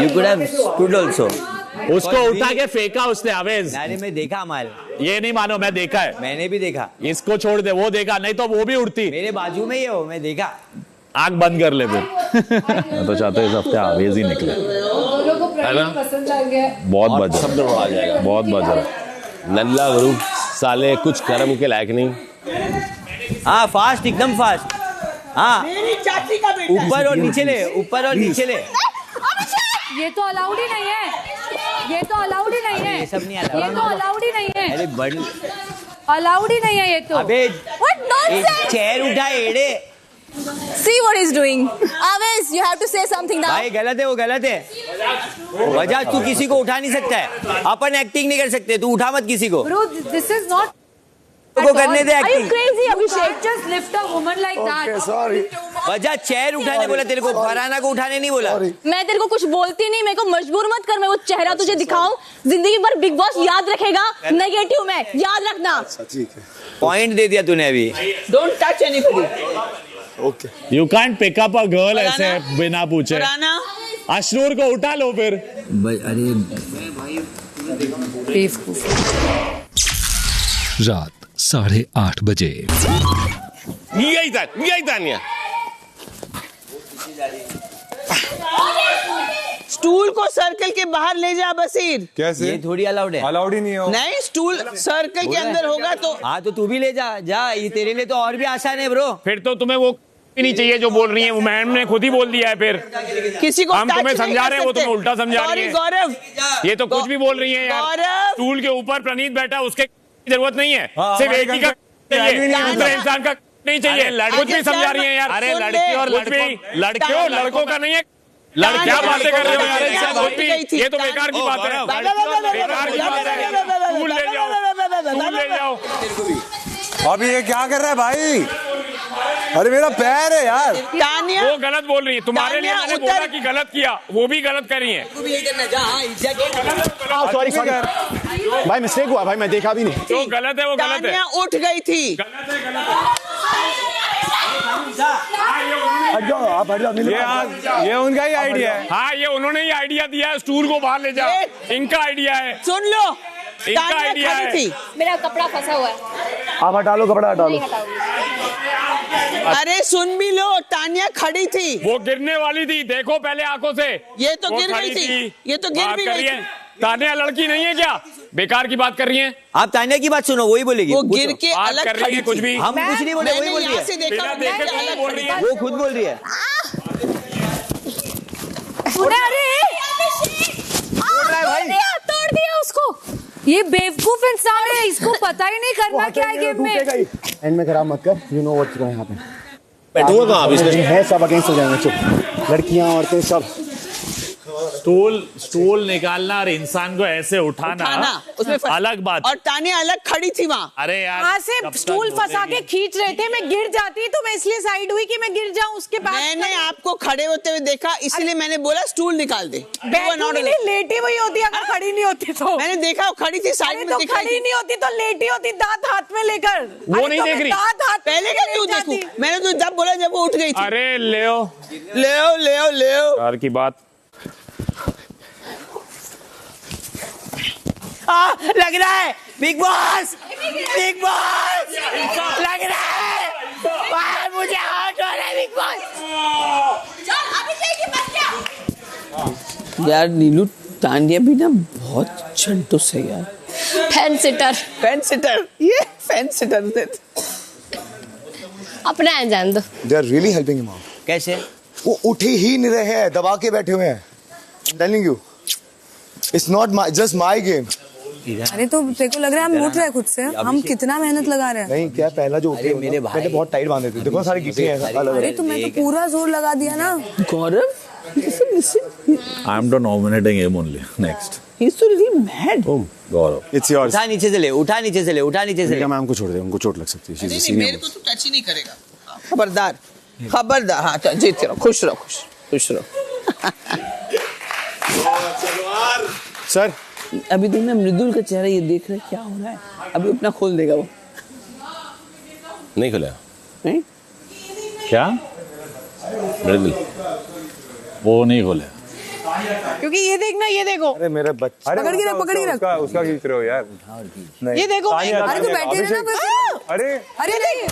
You could have stood also. उसको उठा के फेंका उसने आवेज। अरे मैं देखा माल। ये नहीं मानो, मैं देखा है। मैंने भी देखा। इसको छोड़ दे, वो देखा नहीं तो वो भी उड़ती। मेरे बाजू में ही हो, मैं देखा। आंख बंद कर ले फिर। मैं तो चाहता हूँ इस हफ्ते आवेज ही निकले। है ना? पसंद आ गया। बहुत बज रहा है, बहुत बज रहा। नल्ला ग्रुप साले कुछ कर्म के लायक नहीं। हाँ फास्ट, एकदम फास्ट। हाँ ऊपर और नीचे ले, ऊपर और नीचे ले। ये तो अलाउड ही नहीं है, ये तो अलाउड ही नहीं है। ये सब नहीं अलाउड। ये तो अलाउड ही नहीं है। अरे बड़ अलाउड ही नहीं है ये तो। अबे What nonsense! चेयर उठा एड़े। See what he's doing. Aves, you have to say something now. भाई गलत है, वो गलत है। वजह तू किसी को उठा नहीं सकता है, अपन एक्टिंग नहीं कर सकते, तू उठा मत किसी को। Bro, this is not को करने दे Are you acting. crazy, Abhishek? just lift a woman like that. Sorry. वजह चेयर उठाने बोला तेरे को, फरहाना को उठाने नहीं बोला। मैं तेरे को कुछ बोलती नहीं, मेरे को मजबूर मत कर। मैं वो चेहरा तुझे दिखाऊं, जिंदगी भर बिग बॉस याद रखेगा। नेगेटिव में याद रखना। ठीक है, पॉइंट दे दिया तूने अभी। Don't touch anybody. Okay. You can't pick up a girl ऐसे बिना पूछे। फरहाना अशनूर को उठा लो फिर। अरे रात 8:30 बजे। यही तानिया। स्टूल को सर्कल के बाहर ले जा बसीर। कैसे? ये थोड़ी अलाउड है। अलाउड ही नहीं है। नहीं, स्टूल सर्कल के अंदर होगा तो। हाँ तो तू भी ले जा, जा, ये तेरे लिए तो और भी आसान है ब्रो। फिर तो तुम्हें वो नहीं चाहिए जो बोल रही है, वो मैम ने खुद ही बोल दिया है। फिर किसी को हम तुम्हें समझा रहे हैं, वो तुम्हें उल्टा समझा रही है। गौरव, ये तो कुछ भी बोल रही है यार। स्टूल के ऊपर प्रणीत बैठा, उसके जरूरत नहीं है। सिर्फ एक ही का चाहिए, दूसरे इंसान का नहीं चाहिए। कुछ भी समझा रही है यार। अरे लड़की और लड़कियों लड़कों का नहीं है। क्या बातें कर रहे हो यार? ये तो बेकार की बात है, बेकार की बात है। स्टूल ले जाओ, स्टूल ले जाओ। अभी ये क्या कर रहा है भाई? अरे मेरा पैर है यार। तानिया वो गलत बोल रही है। तुम्हारे लिए मैंने बोला कि गलत किया, वो भी गलत करी है। सॉरी भाई, मिस्टेक हुआ भाई, मैं देखा भी नहीं। जो गलत है वो गलत है। तानिया उठ गई थी। गलत है, गलत है। हट जाओ आप, हट जाओ। ये उनका ही आइडिया है। हाँ ये उन्होंने ही आइडिया दिया है, स्टूल को बाहर ले जा। इनका आइडिया है। सुन लो, इनका तानिया आइडिया खड़ी है। थी। मेरा कपड़ा फंसा हुआ है। आप हटा लो कपड़ा, हटा लो। अरे सुन भी लो, तानिया खड़ी थी। वो गिरने वाली थी, देखो पहले आंखों से। ये तो वो गिर गई खड़ी थी। ये तो गिर बात भी कर गई रही है। थी। तानिया लड़की नहीं है क्या? बेकार की बात कर रही हैं। आप तानिया की बात सुनो, वही बोलेगी। वो गिर के बात अलग कर रही है कुछ भी। हम कुछ नहीं बोले, वही बोल रही यहाँ से है। देखा, बिना देखे मैं कुछ अलग बोल रही है। वो खुद बोल रही है। तोड़ दिया उसको। ये बेवकूफ इंसान है, इसको पता ही नहीं करना क्या है गेम में। एंड में खराब मत कर, you know what's going happen. बैठूंगा कहाँ अब इसमें? है सब अगेंस्ट हो जाएंगे, चुप। लड़कियां औरतें सब। स्टूल निकालना और इंसान को ऐसे उठाना उसमें अलग बात। और तानिया अलग खड़ी थी वहाँ। अरे यार, वहाँ से स्टूल फंसा के खींच रहे थे, मैं गिर जाती तो मैं इसलिए साइड हुई कि मैं गिर जाऊं। उसके बाद मैंने आपको खड़े होते हुए देखा, इसलिए मैंने बोला स्टूल निकाल दे। लेटी हुई होती अगर खड़ी नहीं होती तो। मैंने देखा खड़ी थी साइड में, तो खड़ी नहीं होती तो लेटी होती, दांत हाथ में लेकर। वो नहीं देख रही। दांत हाथ पहले क्या क्यों देखूं? मैंने तो जब बोला जब वो उठ गई थी। अरे ले ले की बात। लग रहा है बिग बॉस लग रहा है मुझे हॉट हो रहा है बिग बॉस। यार नीलू, तानिया भी ना बहुत चंटुस है यार। फैन सिटर ये फैन सिटर अपना है, जान दो। They are really helping him out. कैसे? वो उठ ही नहीं रहे हैं, दबा के बैठे हुए हैं। Telling you, it's not just my game. अरे तो तेरे को लग रहा है हम उठ रहे हैं खुद से? हम कितना मेहनत लगा रहे हैं। नहीं क्या पहला जो उठे मेरे भाई पहले बहुत टाइट बांधे थे, देखो सारी गिट्टी है। अरे तो मैं तो पूरा जोर लगा दिया ना। गौरव, I am nominating him only next. He's so really mad. Gaurav, It's yours. उठा नीचे से ले। मैम को छोड़ दे, उनको चोट लग सकती है। नहीं, मेरे को तो टच ही नहीं करेगा। खबरदार। हाँ, जीत रहो, खुश रहो। सर अभी तुमने मृदुल का चेहरा ये देख रहे क्या हो रहा है? अभी अपना खोल देगा वो। नहीं खुला। नहीं? क्या मृदुल? वो नहीं खोले क्योंकि ये देखना, ये देखो। अरे मेरे बच्चे, पकड़ के रख। उसका खींच रहे हो यार। ये देखो। अरे तो बैठे रहना। अरे नहीं,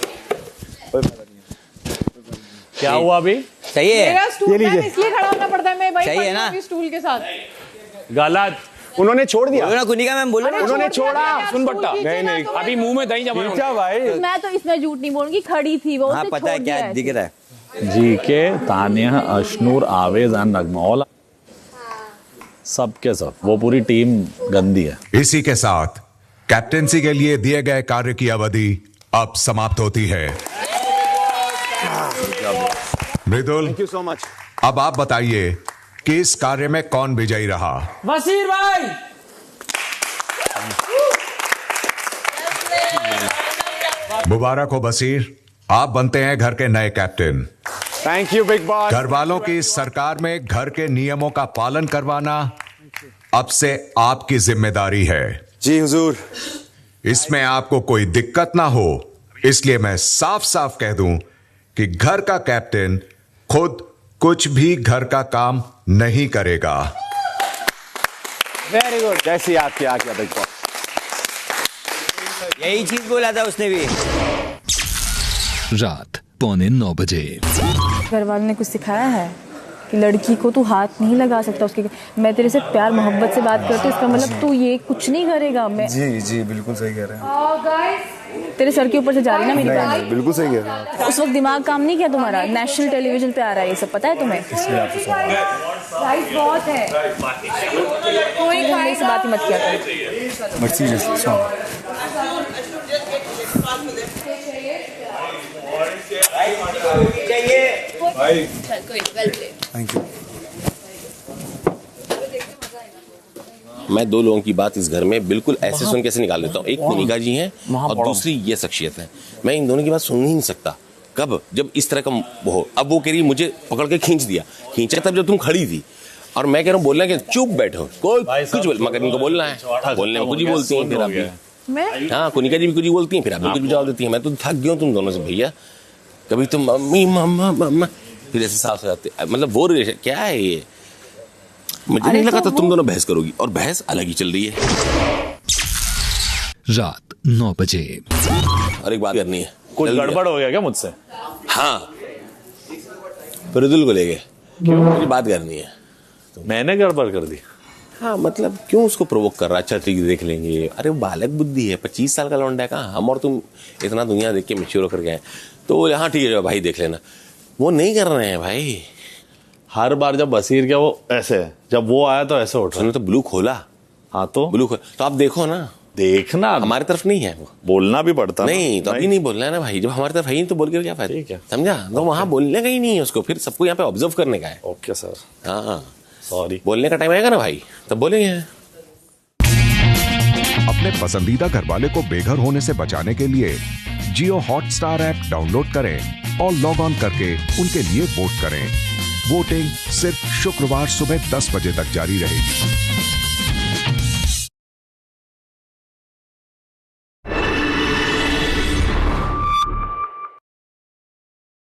क्या हुआ अभी? सही है। मेरा स्टूल इसलिए खड़ा होना पड़ता है, मैं भाई सही है ना? स्टूल के साथ। गलत। उन्होंने छोड़ दिया। बोलो ना कुनिका मैम, बोलो ना। उन्होंने छोड़ा। सुन बट्टा, नहीं अभी मुंह में दही जमा भाई। मैं तो इसमें झूठ नहीं बोलूंगी, खड़ी थी वो। हाँ पता है क्या दिख रहा है। जीके, तानिया, अशनूर, आवेज एंड नगमा, सबके सब, वो पूरी टीम गंदी है। इसी के साथ कैप्टेंसी के लिए दिए गए कार्य की अवधि अब समाप्त होती है। मृदुल, थैंक यू सो मच। अब आप बताइए कि इस कार्य में कौन विजयी रहा? वसीर भाई। मुबारक हो बसीर, आप बनते हैं घर के नए captain. Thank you big boss. घर वालों की इस सरकार में घर के नियमों का पालन करवाना अब से आपकी जिम्मेदारी है। जी हुजूर। इसमें आपको कोई दिक्कत ना हो, इसलिए मैं साफ साफ कह दूं कि घर का कैप्टन खुद कुछ भी घर का काम नहीं करेगा। वेरी गुड, जैसे याद किया बिग बॉस। यही चीज बोला था उसने भी। रात 8:45 बजे। घर वालों ने कुछ सिखाया है कि लड़की को तू हाथ नहीं लगा सकता उसके। मैं तेरे से प्यार मोहब्बत से बात करती हूँ, इसका मतलब तू ये कुछ नहीं करेगा। मैं जी बिल्कुल सही कह रहे हैं। तेरे सर के ऊपर से जा रही ना मेरी बात। नहीं, बिल्कुल सही कह रहे हैं। उस वक्त दिमाग काम नहीं किया तुम्हारा? नेशनल टेलीविजन पे आ रहा है ये सब, पता है तुम्हें? प्राइस बहुत है। कोई मेरे से बात ही मत किया कर। Thank you. मैं दो लोगों की बात इस घर में बिल्कुल ऐसे सुन कैसे निकाल देता हूँ। एक कुनिका जी हैं और दूसरी ये शख्सियत है। मैं इन दोनों की बात सुन ही नहीं सकता। कब? जब इस तरह का हो। अब वो कह रही मुझे पकड़ के खींच दिया। खींचा तब जब तुम खड़ी थी, और मैं कह रहा हूँ बोलना कि चुप बैठो, कोई कुछ बोल, मगर इनको बोलना है। बोलने में कुछ ही बोलती हैं फिर आप। हाँ, कुनिका जी भी कुछ ही बोलती हैं, फिर आप भी कुछ जवाब देती हैं। मैं तो थक गया हूँ तुम दोनों से भैया। कभी तुम मम्मी मम्मा मम्मा, फिर ऐसे साफ हो जाते। मतलब वो रिलेशन क्या है ये? मुझे नहीं लगा था तुम दोनों बहस करोगी, और बहस अलग ही चल रही है। रात 9 बजे। और एक बात करनी है। कुछ गड़बड़ हो गया क्या मुझसे? हाँ, मृदुल को ले गए। क्यों? मुझे बात करनी है। तो मैंने गड़बड़ कर दी? हाँ, मतलब क्यों उसको प्रोवोक कर रहा है? अच्छा ठीक देख लेंगे। अरे वो बालक बुद्धि है, 25 साल का लौंडा है। कहाँ हम और तुम इतना दुनिया देख के मैच्योर होकर गए। तो हाँ ठीक है भाई देख लेना। वो नहीं कर रहे हैं भाई। हर बार जब बसीर क्या वो ऐसे, जब वो आया तो ऐसे उठ रहा। तो ब्लू खोला। हाँ तो ब्लू खोला तो आप देखो ना, देखना हमारी तरफ नहीं है वो, बोलना भी पड़ता नहीं तो अभी नहीं बोलना है ना भाई, जब हमारी तरफ है ही नहीं तो बोल के क्या फायदा, समझा? तो वहां बोलने का ही नहीं है उसको, फिर सबको यहाँ पे ऑब्जर्व करने का है। ओके सर, हाँ सॉरी, बोलने का टाइम आएगा ना भाई तब बोलेंगे। अपने पसंदीदा घरवाले को बेघर होने से बचाने के लिए जियो हॉटस्टार ऐप डाउनलोड करें और लॉग ऑन करके उनके लिए वोट करें। वोटिंग सिर्फ शुक्रवार सुबह 10 बजे तक जारी रहेगी।